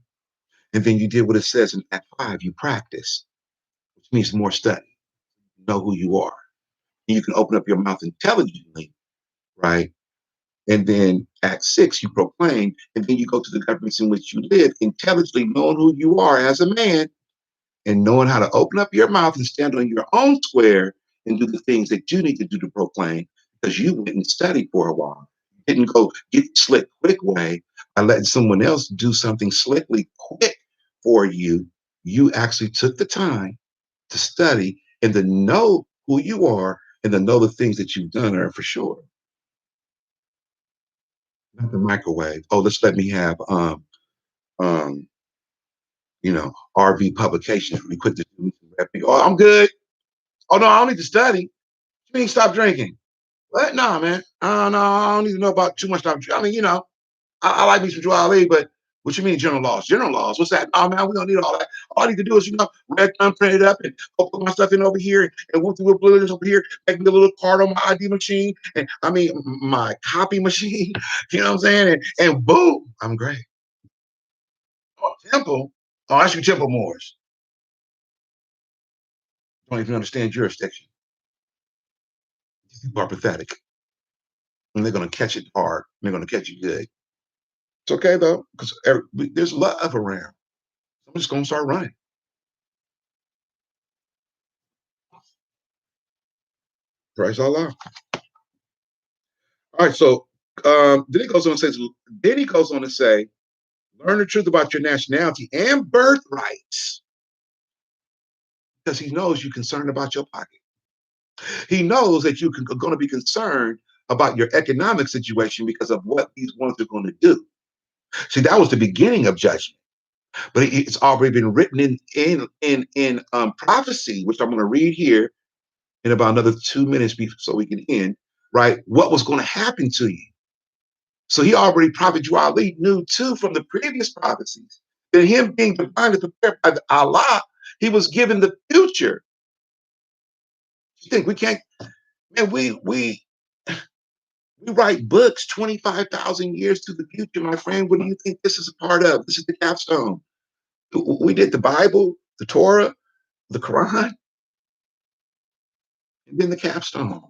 And then you did what it says in Act 5, you practice, which means more study. You know who you are. And you can open up your mouth intelligently, right? And then Act 6, you proclaim, and then you go to the governments in which you live, intelligently knowing who you are as a man and knowing how to open up your mouth and stand on your own square and do the things that you need to do to proclaim because you went and studied for a while. You didn't go get slick quick way by letting someone else do something slickly quick for you. You actually took the time to study and to know who you are and to know the things that you've done are for sure. Not the microwave. Oh, let's let me have um, RV publications really quick to do some rapping. Oh, I'm good. Oh no, I don't need to study. You mean stop drinking? What? No, man. No, I don't need to know about too much stuff. I mean, I like me some Ali, but what you mean general laws? General laws? What's that? Oh man, we don't need all that. All I need to do is, red thumb, print it up, and go put my stuff in over here, and whoop the whoop over here, make me a little card on my ID machine, and I mean my copy machine. You know what I'm saying? And boom, I'm great. Oh, Temple. Oh, I should Temple Moors. Don't even understand jurisdiction. These people are pathetic, and they're gonna catch it hard. They're gonna catch it good. It's okay though, because there's love around. I'm just gonna start running. Praise Allah. All right, so then he goes on to say, learn the truth about your nationality and birthrights, because he knows you're concerned about your pocket. He knows that you're going to be concerned about your economic situation because of what these ones are going to do. See, that was the beginning of judgment, but it's already been written in prophecy, which I'm going to read here in about another 2 minutes so we can end. Right, what was going to happen to you? So he already, Prophet Ali knew too from the previous prophecies that him being divinely prepared by Allah, he was given the future. You think we can't, man, we write books 25,000 years to the future, my friend. What do you think this is a part of? This is the capstone. We did the Bible, the Torah, the Quran, and then the capstone.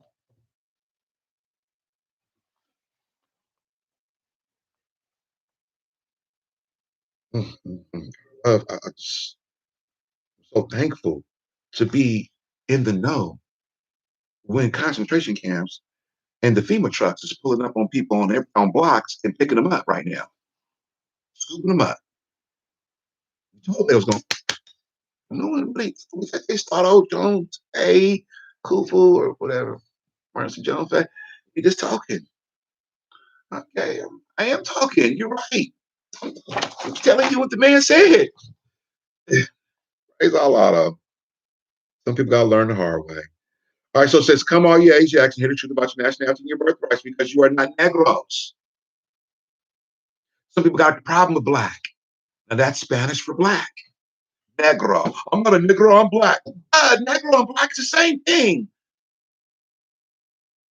Mm, mm, mm. I'm so thankful to be in the know when concentration camps and the FEMA trucks is pulling up on people on blocks and picking them up right now, scooping them up. You told they was going. No one really. They start old Jones, A, Kufu, or whatever. Marcy Jones. You're just talking. Okay, I am talking. You're right. I'm telling you what the man said. Praise Allah. Some people gotta learn the hard way. All right, so it says, "Come all ye Asiatics and hear the truth about your nationality and your birthrights, because you are not Negroes." Some people got a problem with black. Now that's Spanish for black. Negro. I'm not a Negro, I'm black. Negro and black is the same thing.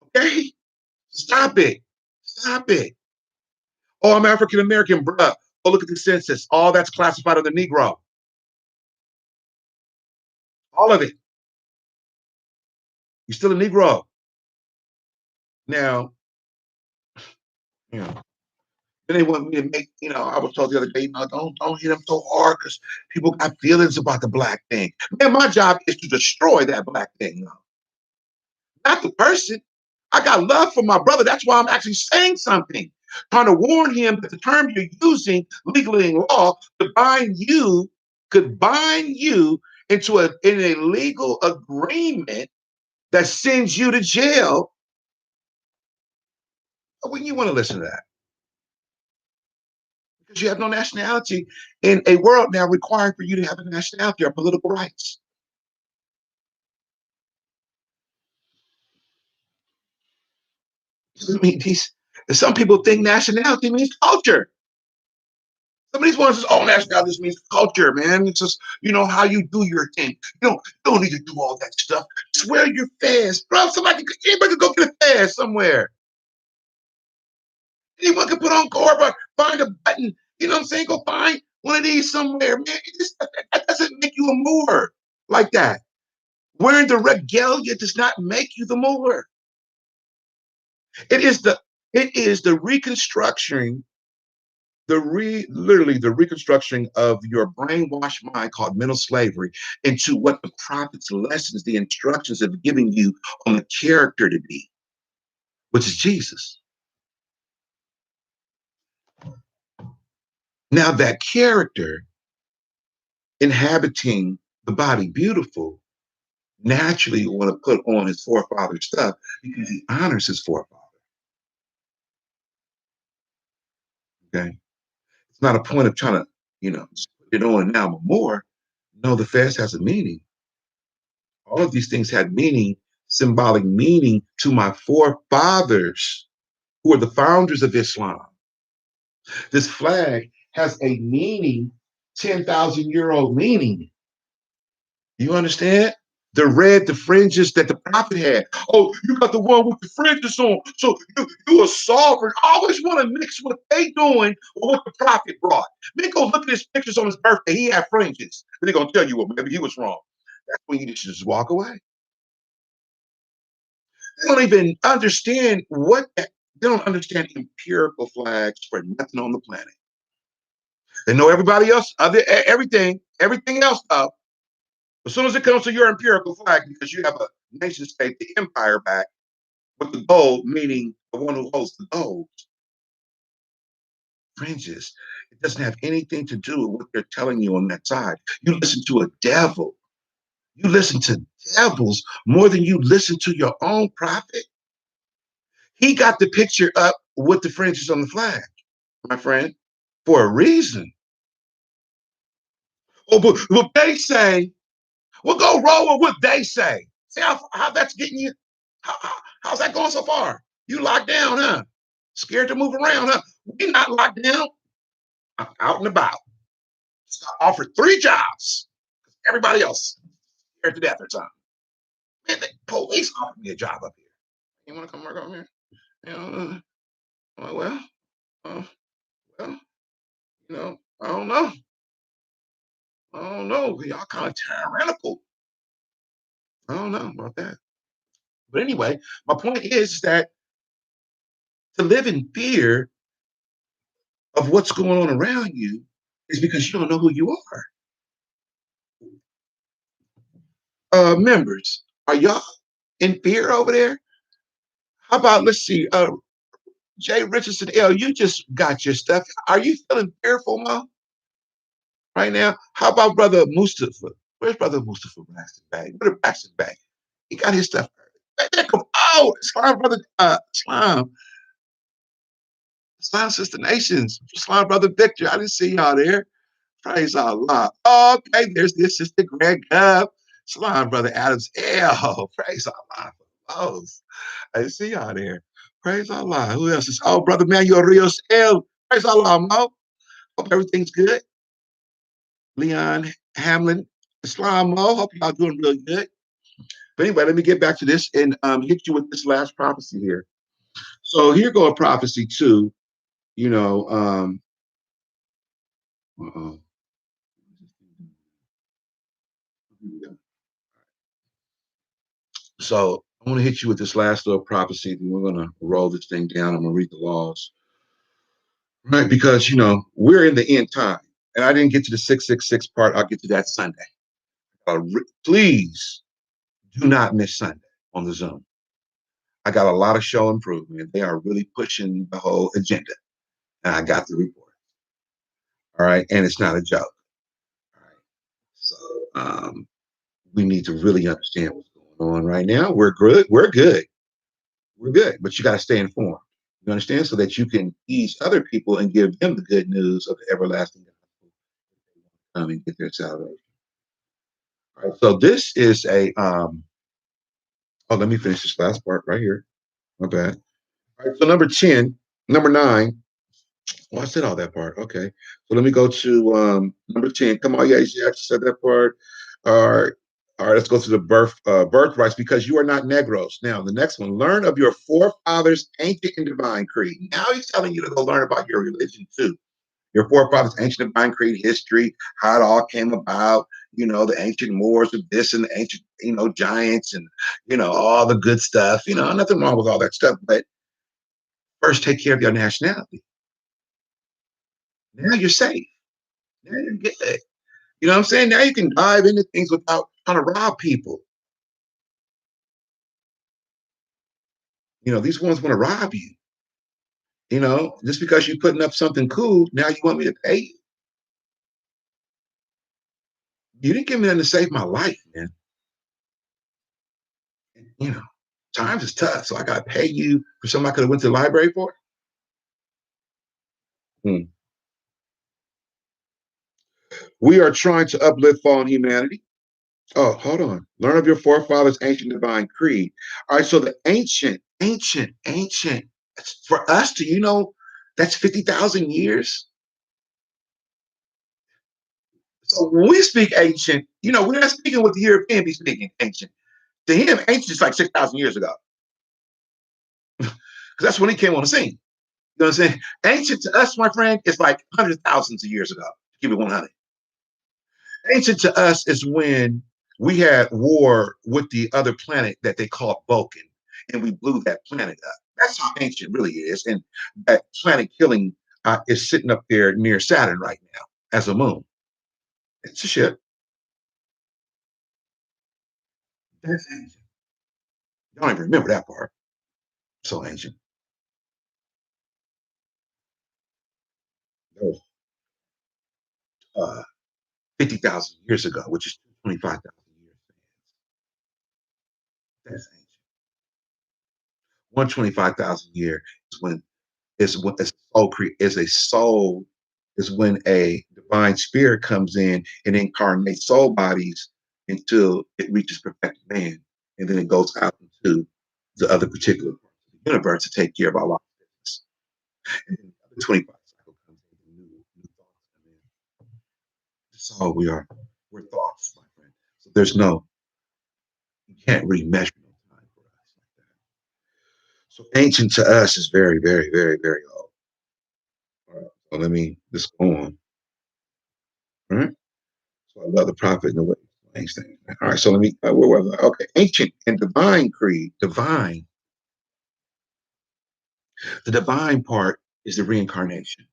Okay? Stop it. Stop it. Oh, I'm African American, bruh. Oh, look at the census. All that's classified as a Negro. All of it. You're still a Negro. Now, you know, Then they want me to make, I was told the other day, don't hit them so hard because people got feelings about the black thing. Man, my job is to destroy that black thing, not the person. I got love for my brother. That's why I'm actually saying something, trying to warn him that the term you're using legally in law could bind you in a legal agreement that sends you to jail. When you want to listen to that, because you have no nationality in a world now requiring for you to have a nationality or political rights. I mean, some people think nationality means culture. Some of these ones, oh, nationality just means culture, man. It's just, how you do your thing. You don't need to do all that stuff. Just wear your fez. Bro, anybody can go get a fez somewhere. Anyone can put on Corba, find a button. You know what I'm saying? Go find one of these somewhere, man. That doesn't make you a Moor like that. Wearing the regalia does not make you the Moor. It is the reconstruction, literally the reconstruction of your brainwashed mind called mental slavery into what the prophet's lessons, the instructions have given you on the character to be, which is Jesus. Now that character inhabiting the body beautiful naturally want to put on his forefather stuff because he honors his forefather. Okay. It's not a point of trying to, just put it on now more. No, the fast has a meaning. All of these things had meaning, symbolic meaning to my forefathers who are the founders of Islam. This flag has a meaning, 10,000-year-old meaning. You understand? The fringes that the prophet had. Oh, you got the one with the fringes on. So you a sovereign. I always want to mix what they doing with what the prophet brought. Man, go look at his pictures on his birthday. He had fringes. Then they're going to tell you, well, maybe he was wrong. That's when you just walk away. They don't even understand they don't understand empirical flags for nothing on the planet. They know everybody else, everything else up. As soon as it comes to your empirical flag, because you have a nation state, the empire back with the gold, meaning the one who holds the gold, fringes. It doesn't have anything to do with what they're telling you on that side. You listen to a devil. You listen to devils more than you listen to your own prophet. He got the picture up with the fringes on the flag, my friend, for a reason. Oh, but they say, well, go roll with what they say. See how that's getting you? How's that going so far? You locked down, huh? Scared to move around, huh? We're not locked down. I'm out and about. I offered 3 jobs. Everybody else scared to death or something. Man, the police offered me a job up here. You want to come work up here? You know, well, uh, well, I don't know. I don't know. Y'all kind of tyrannical. I don't know about that. But anyway, my point is that to live in fear of what's going on around you is because you don't know who you are. Members, are y'all in fear over there? How about, let's see, Jay Richardson, L, you just got your stuff. Are you feeling fearful, Mo, right now? How about Brother Mustafa? Where's Brother Mustafa Braxton Bag? Brother Braxton Bag. He got his stuff. Oh, Slime Brother, Slime Sister Nations, Slime Brother Victor. I didn't see y'all there. Praise Allah. Okay, there's this Sister Greg Gub. Slime Brother Adams L. Praise Allah. Oh, I see y'all there. Praise Allah. Who else is? Oh, Brother Manuel Rios L. Praise Allah, Mo. Hope everything's good. Leon Hamlin, Islam Mo. Hope y'all doing really good. But anyway, let me get back to this and hit you with this last prophecy here. So here go a prophecy too. You know, uh-oh. So I want to hit you with this last little prophecy. Then we're going to roll this thing down. I'm going to read the laws. right? Because we're in the end time, and I didn't get to the 666 part. I'll get to that Sunday. Please do not miss Sunday on the Zoom. I got a lot of show improvement. They are really pushing the whole agenda, and I got the report. All right, and it's not a joke. All right, so we need to really understand what's going on right now. We're good. We're good. We're good. But you got to stay informed. You understand, so that you can ease other people and give them the good news of the everlasting gospel. Come and get their salvation. All right, so this is a oh, let me finish this last part right here. My bad. All right, so number 9. Well, I said all that part. Okay. So let me go to number 10. Come on, yeah, you actually said that part. All right. All right, let's go to the birthrights, because you are not Negros. Now, the next one, learn of your forefathers' ancient and divine creed. Now he's telling you to go learn about your religion too. Your forefathers' ancient divine creed history, how it all came about, the ancient Moors of this and the ancient, giants and, all the good stuff. Nothing wrong with all that stuff. But first, take care of your nationality. Now you're safe. Now you're good. You know what I'm saying? Now you can dive into things without trying to rob people. These ones want to rob you. Just because you're putting up something cool, now you want me to pay you. You didn't give me nothing to save my life, man. And, times is tough, so I got to pay you for something I could have went to the library for. Hmm. We are trying to uplift fallen humanity. Oh, hold on. Learn of your forefathers' ancient divine creed. All right, so the ancient. For us to, that's 50,000 years. So when we speak ancient, we're not speaking what the European be speaking ancient. To him, ancient is like 6,000 years ago. Because that's when he came on the scene. You know what I'm saying? Ancient to us, my friend, is like hundreds of thousands of years ago. Keep it 100. Ancient to us is when we had war with the other planet that they call Vulcan, and we blew that planet up. That's how ancient really is. And that planet killing is sitting up there near Saturn right now as a moon. It's a ship. That's ancient. You don't even remember that part. So ancient. That was uh, 50,000 years ago, which is 25,000 years. That's ancient. 125,000 year is a soul is when a divine spirit comes in and incarnates soul bodies until it reaches perfected man, and then it goes out into the other particular parts of the universe to take care of our lives. And then the 25 cycle comes in, new thoughts come in. That's all we are. We're thoughts, my friend. So you can't really measure no time for us like that. So ancient to us is very, very, very, very old. All right. So let me just go on. All right. So I love the prophet and the way he explains things. All right. So let me, where was I? Okay. Ancient and divine creed. Divine. The divine part is the reincarnation.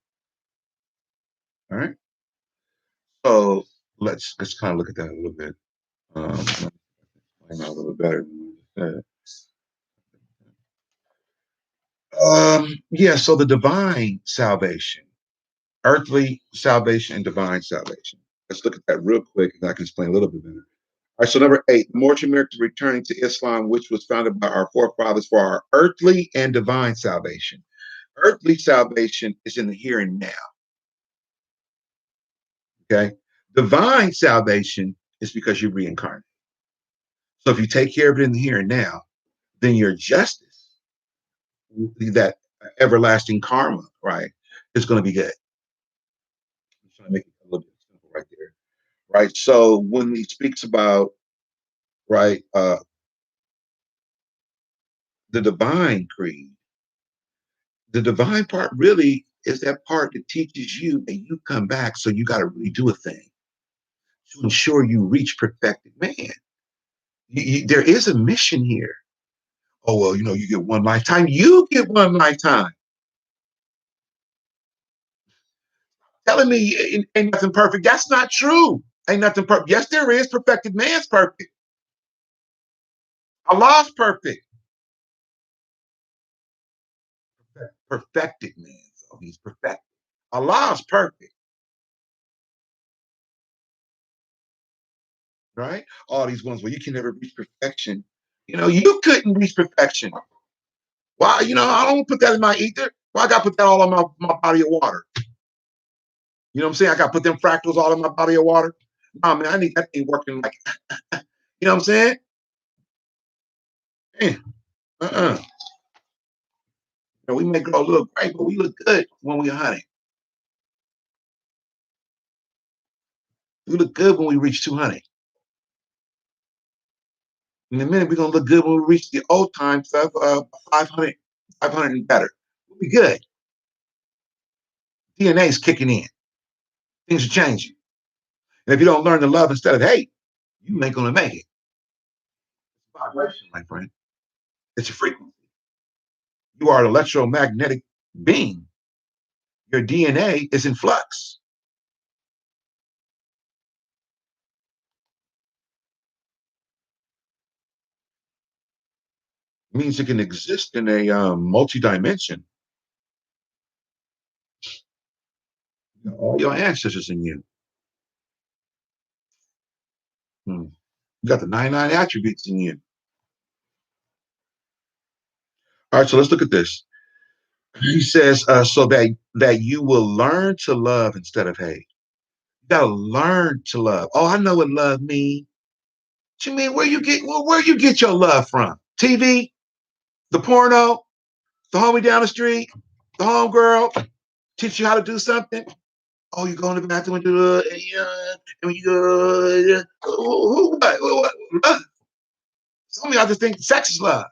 All right. So let's kind of look at that a little bit. Find out a little better. Yeah. So the divine salvation, earthly salvation, and divine salvation. Let's look at that real quick, and I can explain a little bit better. All right, so number 8, the Mortuary Americans returning to Islam, which was founded by our forefathers for our earthly and divine salvation. Earthly salvation is in the here and now. Okay. Divine salvation is because you reincarnate. So if you take care of it in the here and now, then your justice, that everlasting karma, right, is going to be good. I'm trying to make it a little bit simple right there. Right. So when he speaks about, right, the divine creed, the divine part really is that part that teaches you that you come back. So you got to really do a thing to ensure you reach perfected man. There is a mission here. Oh, well, you get one lifetime. You get one lifetime. telling me ain't nothing perfect. That's not true. Ain't nothing perfect. Yes, there is. Perfected man's perfect. Allah's perfect. Perfected man. So he's perfect. Allah's perfect, right? All these ones where you can never reach perfection. You couldn't reach perfection. Why? I don't put that in my ether. Why I got to put that all on my body of water? You know what I'm saying? I got to put them fractals all in my body of water. Nah, man, I need that thing working like, you know what I'm saying? Man, uh-uh. We may grow a little great, but we look good when we're hunting. We look good when we reach 200. In a minute, we're going to look good when we reach the old time stuff, 500, 500 and better. We'll be good. DNA is kicking in. Things are changing. And if you don't learn to love instead of hate, you ain't going to make it. It's a vibration, my friend. It's a frequency. You are an electromagnetic being. Your DNA is in flux. It means it can exist in a multi-dimension. All your ancestors in you. You got the 99 attributes in you. All right, so let's look at this. He says, so that you will learn to love instead of hate. You gotta learn to love. Oh, I know what love means. What you mean? Where you get your love from? TV, the porno, the homie down the street, the homegirl teach you how to do something. Oh, you go in the bathroom and do and you go, what? Love. Some of y'all just think sex is love.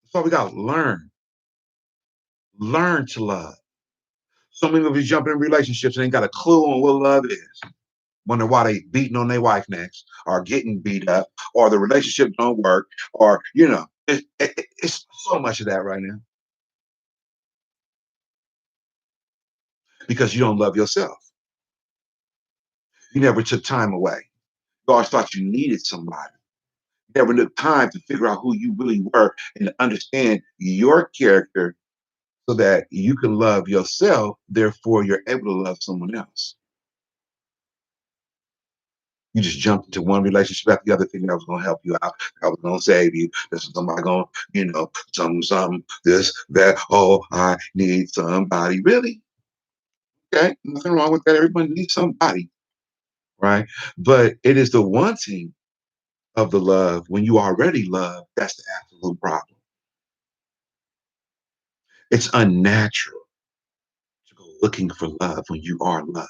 So we gotta learn to love. So many of you jump in relationships and ain't got a clue on what love is. Wonder why they beating on their wife next, or getting beat up, or the relationship don't work, or it's so much of that right now because you don't love yourself. You never took time away. You always thought you needed somebody. You never took time to figure out who you really were and to understand your character so that you can love yourself. Therefore, you're able to love someone else. You just jumped into one relationship after the other, thinking that was going to help you out, that was going to save you. This is somebody going, something, this, that. Oh, I need somebody. Really? Okay, nothing wrong with that. Everybody needs somebody, right? But it is the wanting of the love when you already love. That's the absolute problem. It's unnatural to go looking for love when you are love.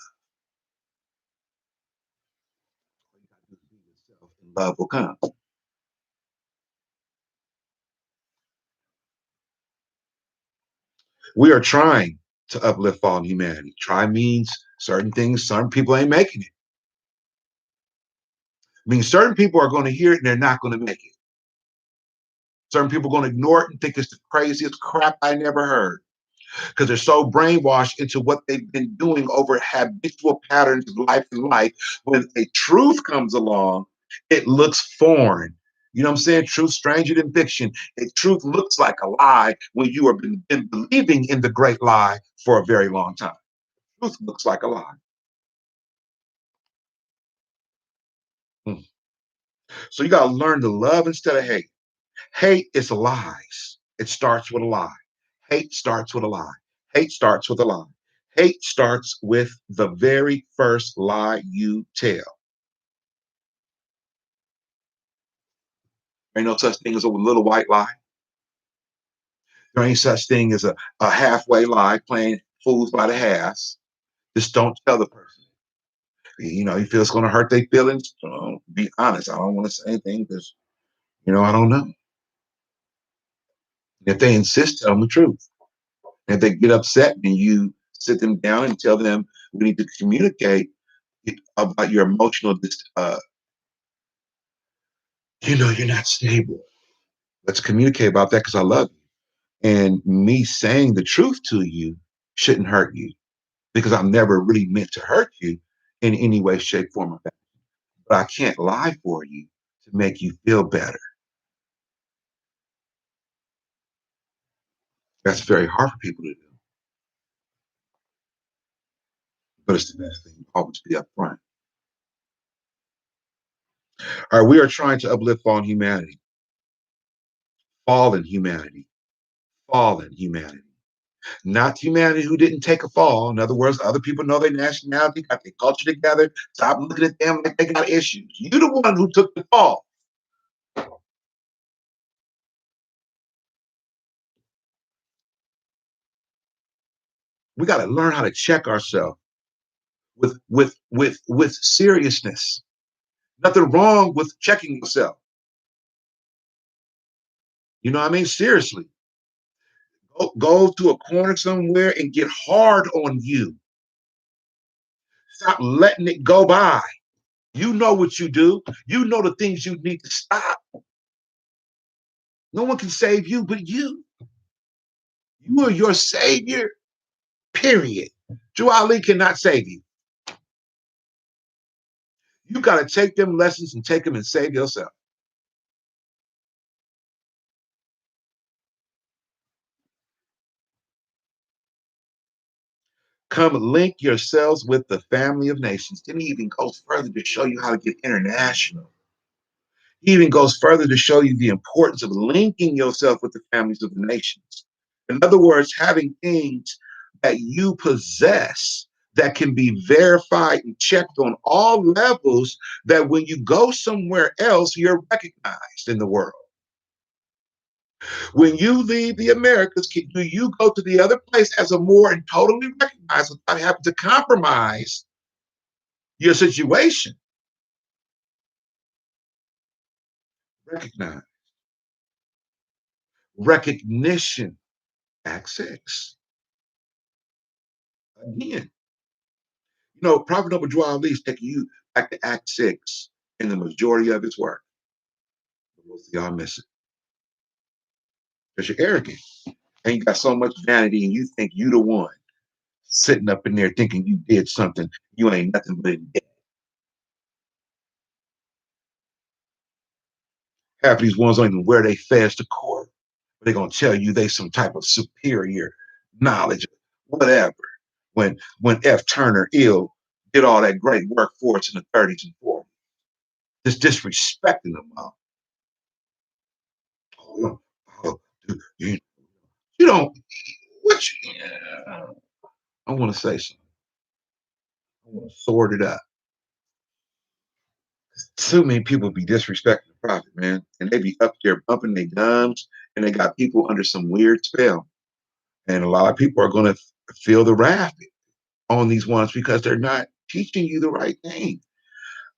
And love will come. We are trying to uplift fallen humanity. Try means certain things, some people ain't making it. I mean, certain people are going to hear it and they're not going to make it. Certain people are going to ignore it and think it's the craziest crap I never heard because they're so brainwashed into what they've been doing over habitual patterns of life and life. When a truth comes along, it looks foreign. You know what I'm saying? Truth stranger than fiction. A truth looks like a lie when you have been believing in the great lie for a very long time. Truth looks like a lie. So you got to learn to love instead of hate. Hate is lies. It starts with a lie. Hate starts with a lie. Hate starts with a lie. Hate starts with the very first lie you tell. There ain't no such thing as a little white lie. There ain't such thing as a halfway lie playing fools by the halves. Just don't tell the person. You feel it's going to hurt their feelings. Be honest. I don't want to say anything because, I don't know. If they insist, tell them the truth. And if they get upset, then you sit them down and tell them we need to communicate about your emotional, you're not stable. Let's communicate about that because I love you. And me saying the truth to you shouldn't hurt you because I'm never really meant to hurt you in any way, shape, form, or fashion. But I can't lie for you to make you feel better. That's very hard for people to do, but it's the best thing. Always be upfront. All right, we are trying to uplift fallen humanity, fallen humanity. Not humanity who didn't take a fall. In other words, other people know their nationality, got their culture together. Stop looking at them like they got issues. You're the one who took the fall. We got to learn how to check ourselves with seriousness. Nothing wrong with checking yourself. You know what I mean? Seriously. Go to a corner somewhere and get hard on you. Stop letting it go by. You know what you do. You know the things you need to stop. No one can save you but you. You are your savior, period. Drew Ali cannot save you. You got to take them lessons and take them and save yourself. Come link yourselves with the family of nations. Then he even goes further to show you how to get international. He even goes further to show you the importance of linking yourself with the families of the nations. In other words, having things that you possess that can be verified and checked on all levels, that when you go somewhere else, you're recognized in the world. When you leave the Americas, do you go to the other place as a more and totally recognized without having to compromise your situation? Recognize. Recognition. Act 6. Again, Prophet Noble Drew Ali is taking you back to Act 6 in the majority of his work. Most of y'all miss it because you're arrogant and you got so much vanity and you think you the one sitting up in there thinking you did something. You ain't nothing but a debt. Half of these ones don't even wear their fez to court. But they're gonna tell you they some type of superior knowledge, whatever. When F. Turner Ill did all that great work for us in the 30s and 40s, just disrespecting them all. Oh, oh, you, you don't. What? I want to say something. I want to sort it up. Too many people be disrespecting the prophet, man, and they be up there bumping their gums, and they got people under some weird spell, and a lot of people are going to feel the wrath on these ones because they're not teaching you the right thing.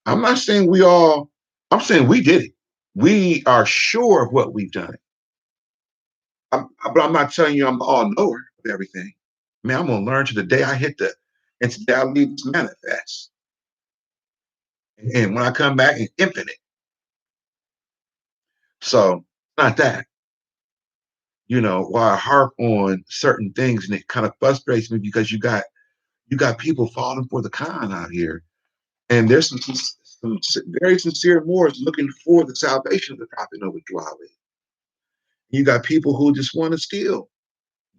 I'm not saying we all. I'm saying we did it. We are sure of what we've done. But I'm not telling you I'm the all knower of everything. Man, I'm gonna learn to the day I hit and today I leave this manifest. And when I come back, it's infinite. So not that. Why I harp on certain things and it kind of frustrates me because you got people falling for the con out here. And there's some very sincere Moors looking for the salvation of the prophet Noah Dwali. You got people who just want to steal,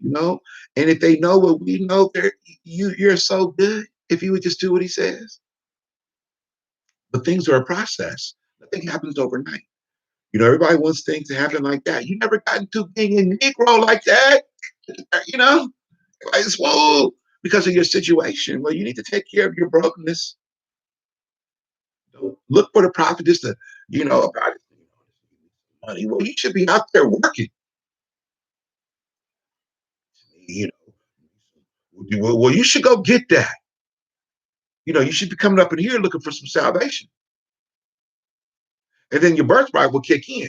you know? And if they know what we know, you're so good if you would just do what he says. But things are a process. Nothing happens overnight. Everybody wants things to happen like that. You never got into being a Negro like that, you know? Like, whoa, because of your situation. Well, you need to take care of your brokenness. Don't look for the prophetess to, about it. Money. Well, you should be out there working. You well, you should go get that. You should be coming up in here looking for some salvation. And then your birthright will kick in.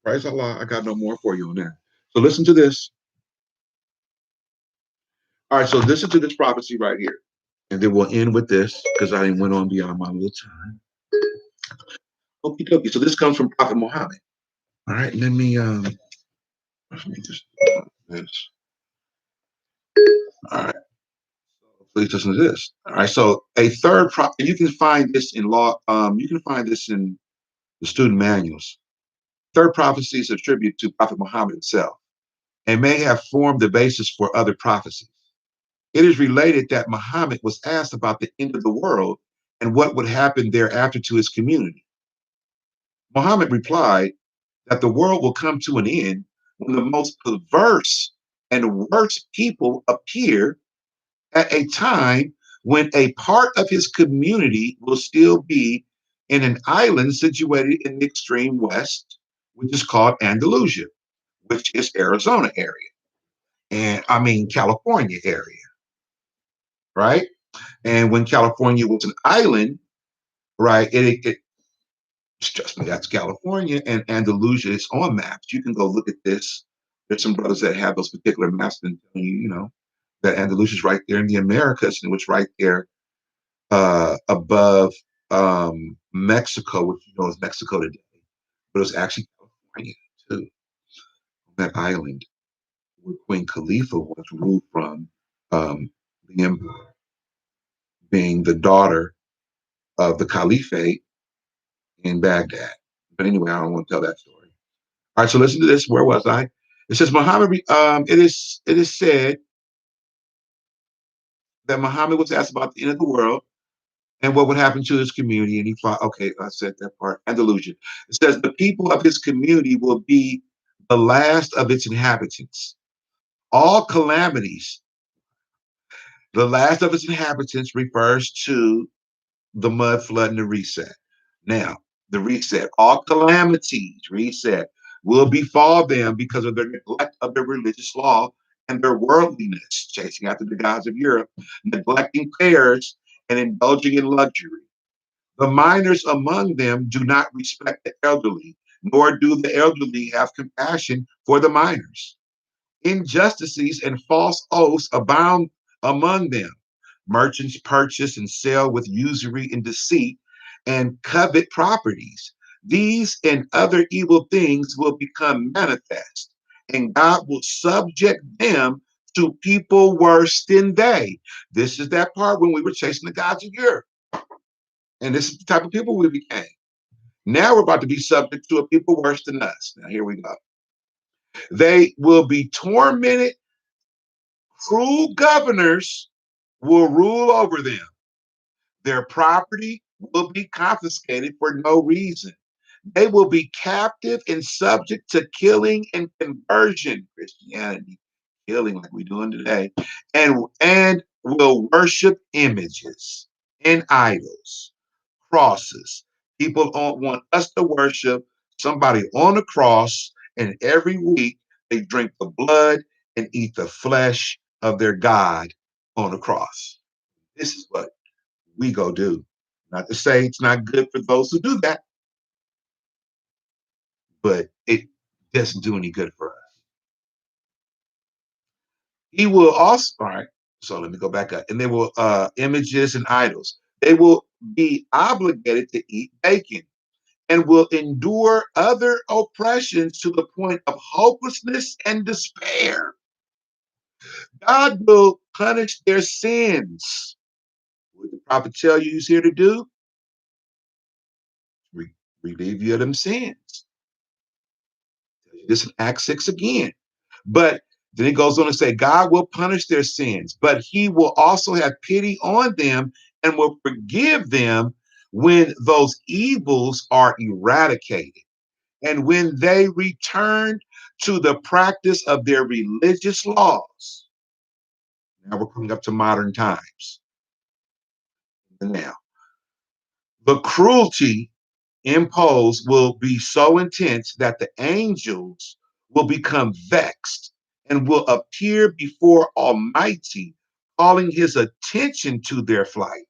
Praise Allah. I got no more for you on that. So listen to this. All right, so listen to this prophecy right here. And then we'll end with this because I went on beyond my little time. Okie dokie. So this comes from Prophet Muhammad. All right, let me just this. All right. Please listen to this. All right. So a third and you can find this in law, you can find this in the student manuals. Third prophecies attribute to Prophet Muhammad himself and may have formed the basis for other prophecies. It is related that Muhammad was asked about the end of the world and what would happen thereafter to his community. Muhammad replied that the world will come to an end when the most perverse and worst people appear at a time when a part of his community will still be in an island situated in the extreme west, which is called Andalusia, which is Arizona area. And I mean California area, right? And when California was an island, right, it trust me, that's California, and Andalusia is on maps. You can go look at this. There's some brothers that have those particular maps and tell you, you know, that Andalusia is right there in the Americas, and it was right there above Mexico, which you know is Mexico today, but it was actually California too, that island where Queen Khalifa was ruled from, the emperor being the daughter of the Caliphate in Baghdad. But anyway, I don't want to tell that story. All right, so listen to this. Where was I? It says Muhammad. It is said that Muhammad was asked about the end of the world and what would happen to his community, and he thought, okay, I said that part. Andalusia. It says the people of his community will be the last of its inhabitants. All calamities, the last of its inhabitants refers to the mud flood and the reset. Now, the reset, all calamities, reset, will befall them because of their neglect of their religious law and their worldliness, chasing after the gods of Europe, neglecting prayers and indulging in luxury. The minors among them do not respect the elderly, nor do the elderly have compassion for the minors. Injustices and false oaths abound among them. Merchants purchase and sell with usury and deceit and covet properties. These and other evil things will become manifest, and God will subject them to people worse than they. This is that part when we were chasing the gods of Europe. And this is the type of people we became. Now we're about to be subject to a people worse than us. Now, here we go. They will be tormented. Cruel governors will rule over them. Their property will be confiscated for no reason. They will be captive and subject to killing and conversion, Christianity, killing like we're doing today, and will worship images and idols, crosses. People don't want us to worship somebody on the cross, and every week they drink the blood and eat the flesh of their God on the cross. This is what we go do. Not to say it's not good for those who do that, but it doesn't do any good for us. He will also, all right, so let me go back up. And they will, images and idols, they will be obligated to eat bacon and will endure other oppressions to the point of hopelessness and despair. God will punish their sins. What did the prophet tell you he's here to do? Relieve you of them sins. This in Acts 6 again. But then it goes on to say, God will punish their sins, but he will also have pity on them and will forgive them when those evils are eradicated. And when they return to the practice of their religious laws. Now we're coming up to modern times. Now, the cruelty imposed will be so intense that the angels will become vexed and will appear before Almighty, calling his attention to their flight.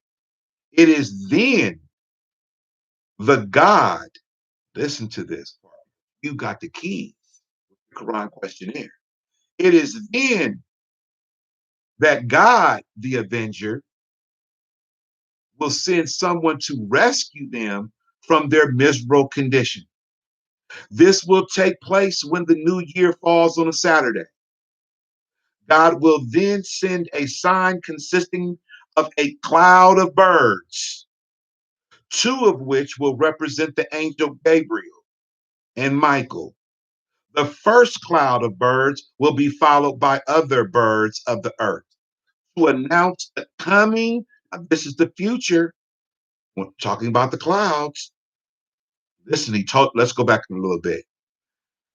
It is then the God, listen to this part, you got the keys, Quran questionnaire. It is then that God, the avenger, will send someone to rescue them from their miserable condition. This will take place when the new year falls on a Saturday. God will then send a sign consisting of a cloud of birds, two of which will represent the angel Gabriel and Michael. The first cloud of birds will be followed by other birds of the earth to announce the coming. This is the future. When talking about the clouds. Listen, let's go back a little bit.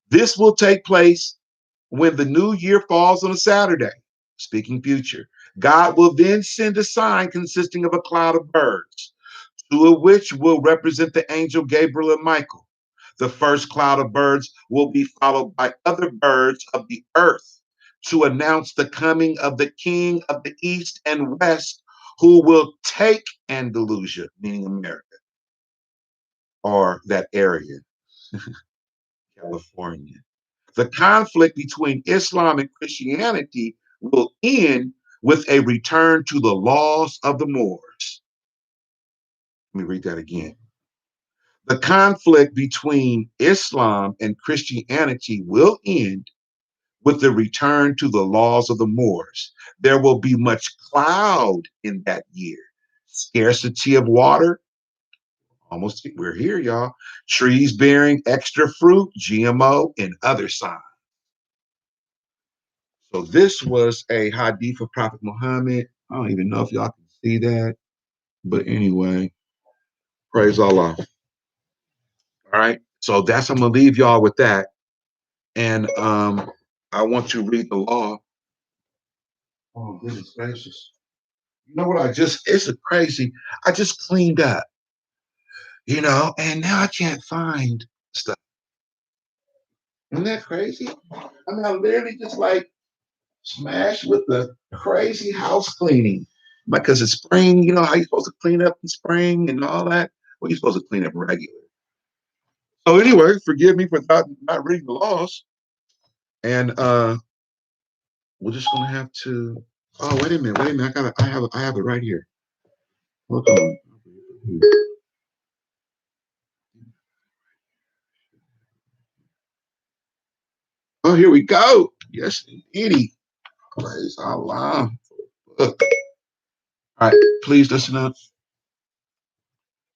This will take place when the new year falls on a Saturday. Speaking future, God will then send a sign consisting of a cloud of birds, two of which will represent the angel Gabriel and Michael. The first cloud of birds will be followed by other birds of the earth to announce the coming of the king of the east and west, who will take Andalusia, meaning America, or that area, California. The conflict between Islam and Christianity will end with a return to the laws of the Moors. Let me read that again. The conflict between Islam and Christianity will end with the return to the laws of the Moors. There will be much cloud in that year, scarcity of water. Almost, we're here, y'all. Trees bearing extra fruit, GMO, and other signs. So this was a hadith of Prophet Muhammad. I don't even know if y'all can see that, but anyway, praise Allah. All right, so that's I'm gonna leave y'all with that, and I want to read the law. Oh goodness gracious! You know what? It's a crazy. I just cleaned up, and now I can't find stuff. Isn't that crazy? I mean, I literally just like smashed with the crazy house cleaning because it's spring. You know how you're supposed to clean up in spring and all that. Well, you're supposed to clean up regular. So anyway, forgive me for not reading the laws, and we're just gonna have to. Oh, wait a minute, wait a minute. I have it right here. Hold on. Oh, here we go. Yes, indeed. Praise Allah. Look. All right, please listen up.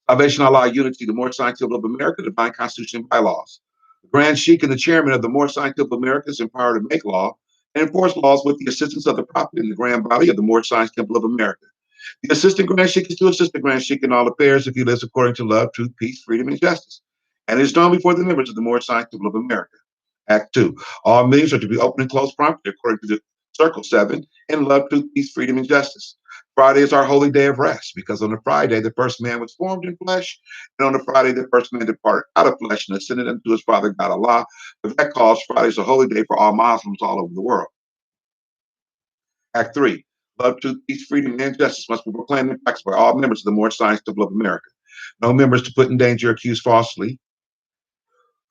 Salvation, Allah, unity, the Moorish Science Temple of America, divine constitution and bylaws. The Grand Sheikh and the chairman of the Moorish Science Temple of America is empowered to make law and enforce laws with the assistance of the prophet and the grand body of the Moorish Science Temple of America. The assistant Grand Sheikh is to assist the Grand Sheikh in all affairs if he lives according to love, truth, peace, freedom, and justice. And it is known before the members of the Moorish Science Temple of America. Act 2. All meetings are to be open and closed promptly according to the Circle 7 in love, truth, peace, freedom, and justice. Friday is our holy day of rest because on the Friday, the first man was formed in flesh, and on the Friday, the first man departed out of flesh and ascended unto his Father God Allah. For that cause, Friday is a holy day for all Muslims all over the world. Act 3. Love, truth, peace, freedom, and justice must be proclaimed and practiced by all members of the Moorish Science Temple of America. No members to put in danger, accuse falsely,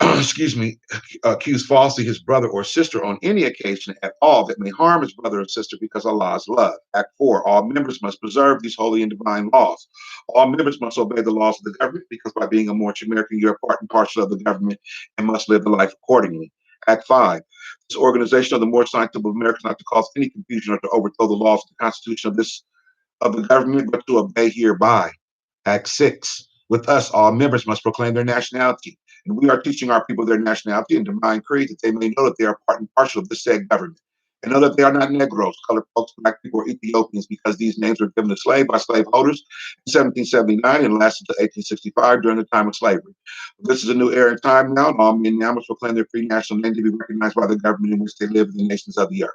accuse falsely his brother or sister on any occasion at all that may harm his brother or sister because Allah is love. Act 4. All members must preserve these holy and divine laws. All members must obey the laws of the government because by being a Moorish American, you're part and parcel of the government and must live the life accordingly. Act 5. This organization of the Moorish Science Temple of America is not to cause any confusion or to overthrow the laws of the Constitution of the government, but to obey hereby. Act 6. With us, all members must proclaim their nationality. And we are teaching our people their nationality and divine creed that they may know that they are part and parcel of the said government. And know that they are not Negroes, colored folks, black people, or Ethiopians, because these names were given to slaves by slaveholders in 1779 and lasted until 1865 during the time of slavery. This is a new era in time now, and all men now must proclaim their free national name to be recognized by the government in which they live in the nations of the earth.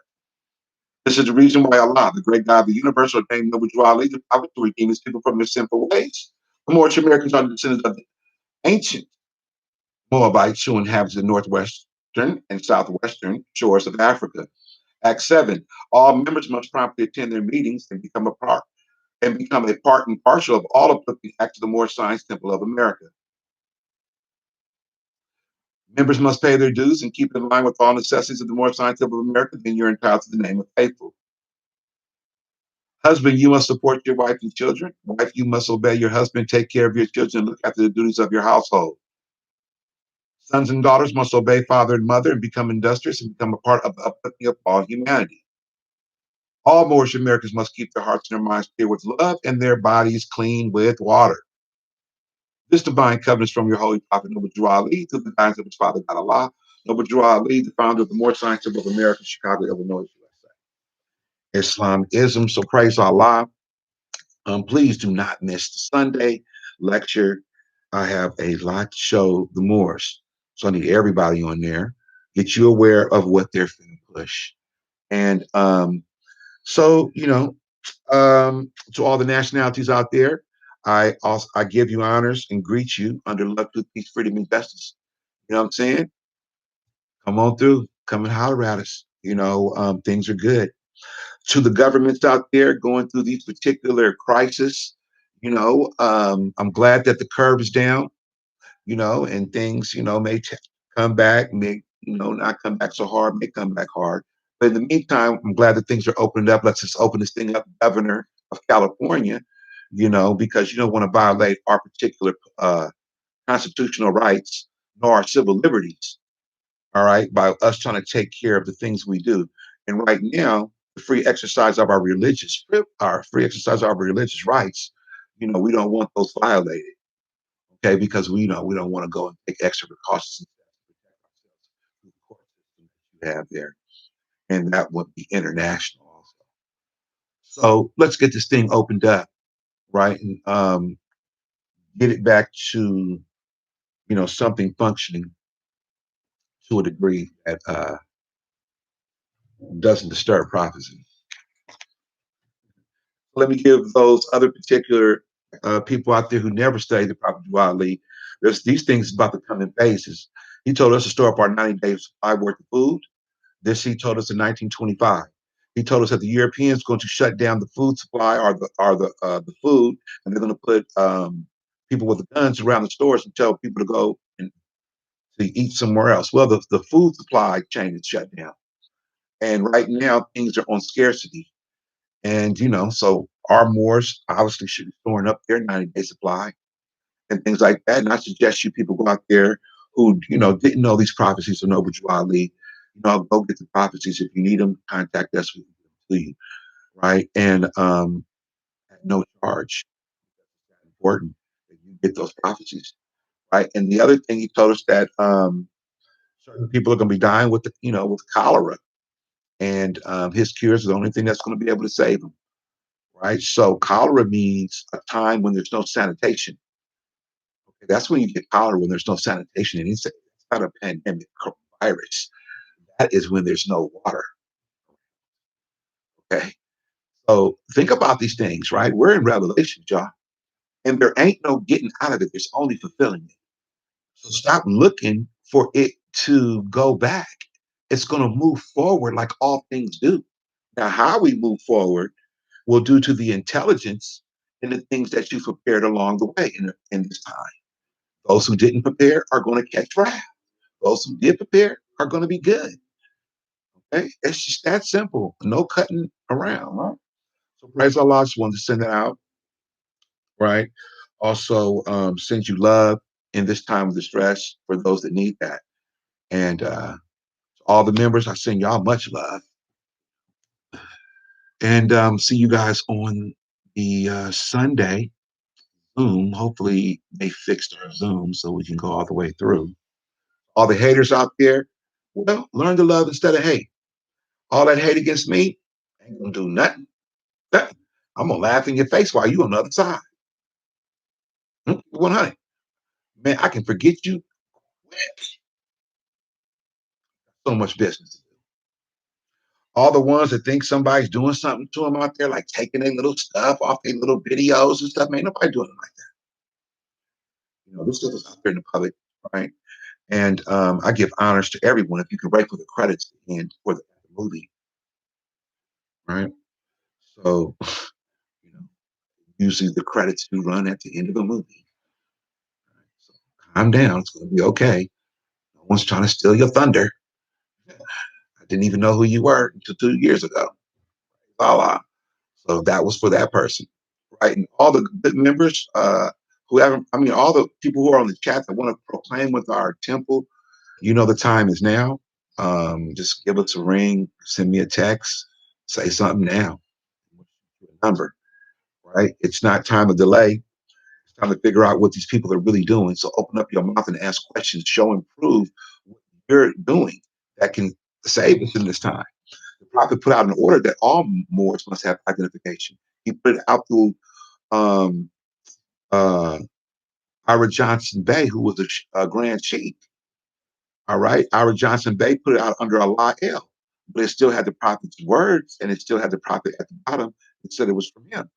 This is the reason why Allah, the great God of the universe, ordained Noble Ali, the prophet, to redeem his people from their sinful ways. The Moorish Americans are the descendants of the ancient Moabites who inhabit the northwestern and southwestern shores of Africa. Act 7. All members must promptly attend their meetings and become a part and parcel of all of the acts of the Moorish Science Temple of America. Members must pay their dues and keep in line with all necessities of the Moorish Science Temple of America, then you're entitled to the name of faithful. Husband, you must support your wife and children. Wife, you must obey your husband, take care of your children, look after the duties of your household. Sons and daughters must obey father and mother and become industrious and become a part of the uplifting of all humanity. All Moorish Americans must keep their hearts and their minds clear with love and their bodies clean with water. This divine covenant is from your holy prophet, Noble Drew Ali, through the guidance of his father, God Allah. Noble Drew Ali, the founder of the Moorish Science Temple of America, Chicago, Illinois, USA. Islamism, so praise Allah. Please do not miss the Sunday lecture. I have a lot to show the Moors. So I need everybody on there. Get you aware of what they're finna push. And so, to all the nationalities out there, I give you honors and greet you under love, truth, peace, freedom, and justice. You know what I'm saying? Come on through. Come and holler at us. Things are good. To the governments out there going through these particular crises, I'm glad that the curve is down, and things, may come back, may, not come back so hard, may come back hard. But in the meantime, I'm glad that things are opened up. Let's just open this thing up, Governor of California, because you don't want to violate our particular constitutional rights nor our civil liberties, all right, by us trying to take care of the things we do. And right now, the free exercise of our free exercise of our religious rights, we don't want those violated, okay? Because we don't want to go and take extra precautions through the court system that you have there, and that would be international also. So let's get this thing opened up, right, and get it back to something functioning to a degree that doesn't disturb prophecy. Let me give those other particular people out there who never studied the Prophet Ali. There's these things about to come in phases. He told us to store up our 90 days supply worth of food. This he told us in 1925. He told us that the Europeans going to shut down the food supply or the food, and they're going to put people with guns around the stores and tell people to go and to eat somewhere else. Well, the food supply chain is shut down, and right now things are on scarcity. And, so our Moors obviously should be storing up their 90-day supply and things like that. And I suggest you people go out there who, didn't know these prophecies of Noble Drew Ali, go get the prophecies. If you need them, contact us. We can give them to you, right? And at no charge. It's important that you get those prophecies, right? And the other thing, he told us that certain people are going to be dying with cholera. And his cures are the only thing that's going to be able to save them. Right? So cholera means a time when there's no sanitation. Okay, that's when you get cholera, when there's no sanitation. And it's not a pandemic virus. That is when there's no water. Okay. So think about these things, right? We're in Revelation, y'all. And there ain't no getting out of it. There's only fulfilling it. So stop looking for it to go back. It's going to move forward like all things do. Now, how we move forward will due to the intelligence and the things that you prepared along the way in this time. Those who didn't prepare are going to catch wrath. Those who did prepare are going to be good. Okay, it's just that simple. No cutting around. Right? So praise Allah. Just wanted to send that out. Right. Also, send you love in this time of distress for those that need that. And all the members, I send y'all much love. And see you guys on the Sunday Zoom. Hopefully they fixed our Zoom so we can go all the way through. All the haters out there, well, learn to love instead of hate. All that hate against me ain't gonna do nothing. I'm gonna laugh in your face while you on the other side. 100. Man, I can forget you. So much business to do. All the ones that think somebody's doing something to them out there, like taking their little stuff off their little videos and stuff, ain't nobody doing it like that. This stuff is out there in the public, right? And I give honors to everyone. If you can write for the credits and for the movie, right? So, you know, usually the credits do run at the end of the movie. Right? So calm down. It's going to be okay. No one's trying to steal your thunder. I didn't even know who you were until 2 years ago. Voila. So that was for that person, right? And all the good members who haven't, I mean, all the people who are on the chat that want to proclaim with our temple, the time is now. Just give us a ring, send me a text, say something now. Number, right? It's not time to delay. It's time to figure out what these people are really doing. So open up your mouth and ask questions, show and prove what you're doing that can save us in this time. The prophet put out an order that all Moors must have identification. He put it out through um, uh, Ira Johnson Bay, who was a Grand Sheik. All right. Ira Johnson Bay put it out under Allah El, but it still had the prophet's words and it still had the prophet at the bottom. It said it was from him.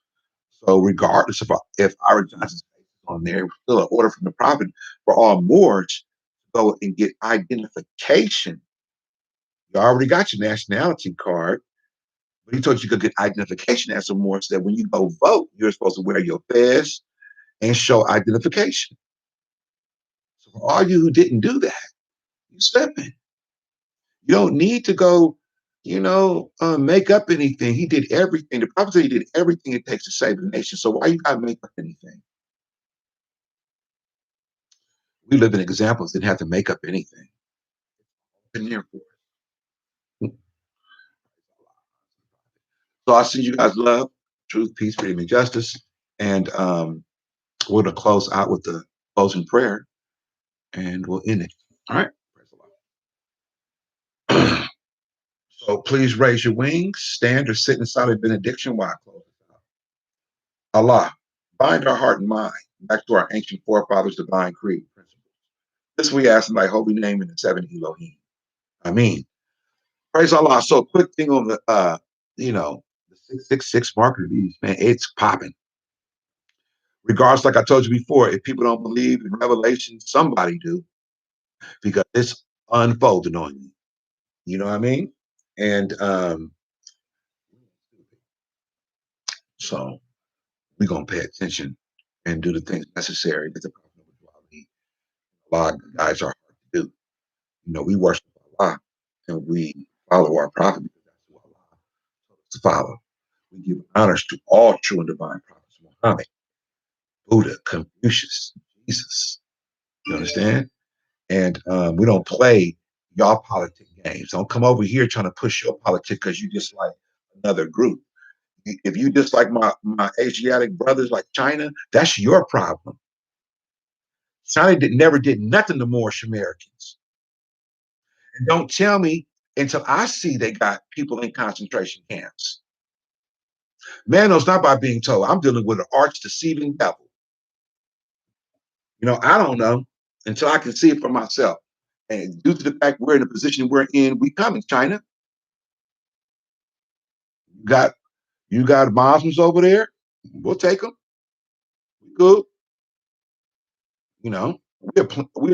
So regardless of if Ira Johnson's face is on there, it was still an order from the prophet for all Moors to go and get identification. You already got your nationality card, but he told you to get identification as a Moor so that when you go vote, you're supposed to wear your fez and show identification. So for all you who didn't do that, you stepping. You don't need to go, make up anything. He did everything. The prophet said he did everything it takes to save the nation. So why you gotta make up anything? We live in examples, didn't have to make up anything. Been there for it. So I send you guys love, truth, peace, freedom, and justice. And we're gonna close out with the closing prayer and we'll end it. All right. So please raise your wings, stand or sit in silent benediction while I close it out. Allah, bind our heart and mind back to our ancient forefathers' divine creed principles. This we ask in thy holy name in the seven Elohim. I mean, praise Allah. So quick thing on the 666 marker beast, man, it's popping. Regardless, like I told you before, if people don't believe in revelation, somebody do, because it's unfolding on you. You know what I mean? And so we're gonna pay attention and do the things necessary that the Allah guides our heart to do. We worship Allah and we follow our prophet because that's who Allah told us to follow. We give honors to all true and divine prophets, Muhammad, Buddha, Confucius, Jesus. You understand? And we don't play y'all politic games. Don't come over here trying to push your politics because you dislike another group. If you dislike my Asiatic brothers like China, that's your problem. China never did nothing to Moorish Americans. And don't tell me until I see they got people in concentration camps. Man knows not by being told. I'm dealing with an arch deceiving devil. I don't know until I can see it for myself. And due to the fact we're in the position we're in, we come in China. You got Muslims over there. We'll take them. Good. We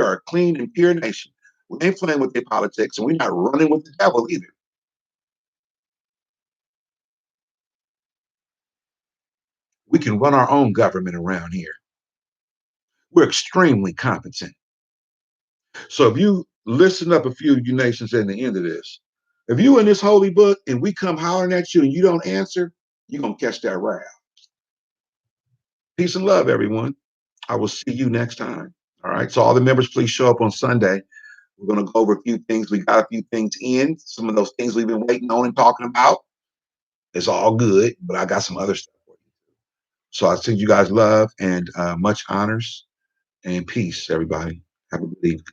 are a clean and pure nation. We ain't playing with their politics, and we're not running with the devil either. We can run our own government around here. We're extremely competent. So if you listen up a few of you nations at the end of this, if you in this holy book and we come hollering at you and you don't answer, you're going to catch that wrath. Peace and love, everyone. I will see you next time. All right. So all the members, please show up on Sunday. We're going to go over a few things. We got a few things in. Some of those things we've been waiting on and talking about. It's all good, but I got some other stuff for you. So I send you guys love and much honors and peace, everybody. Have a good evening.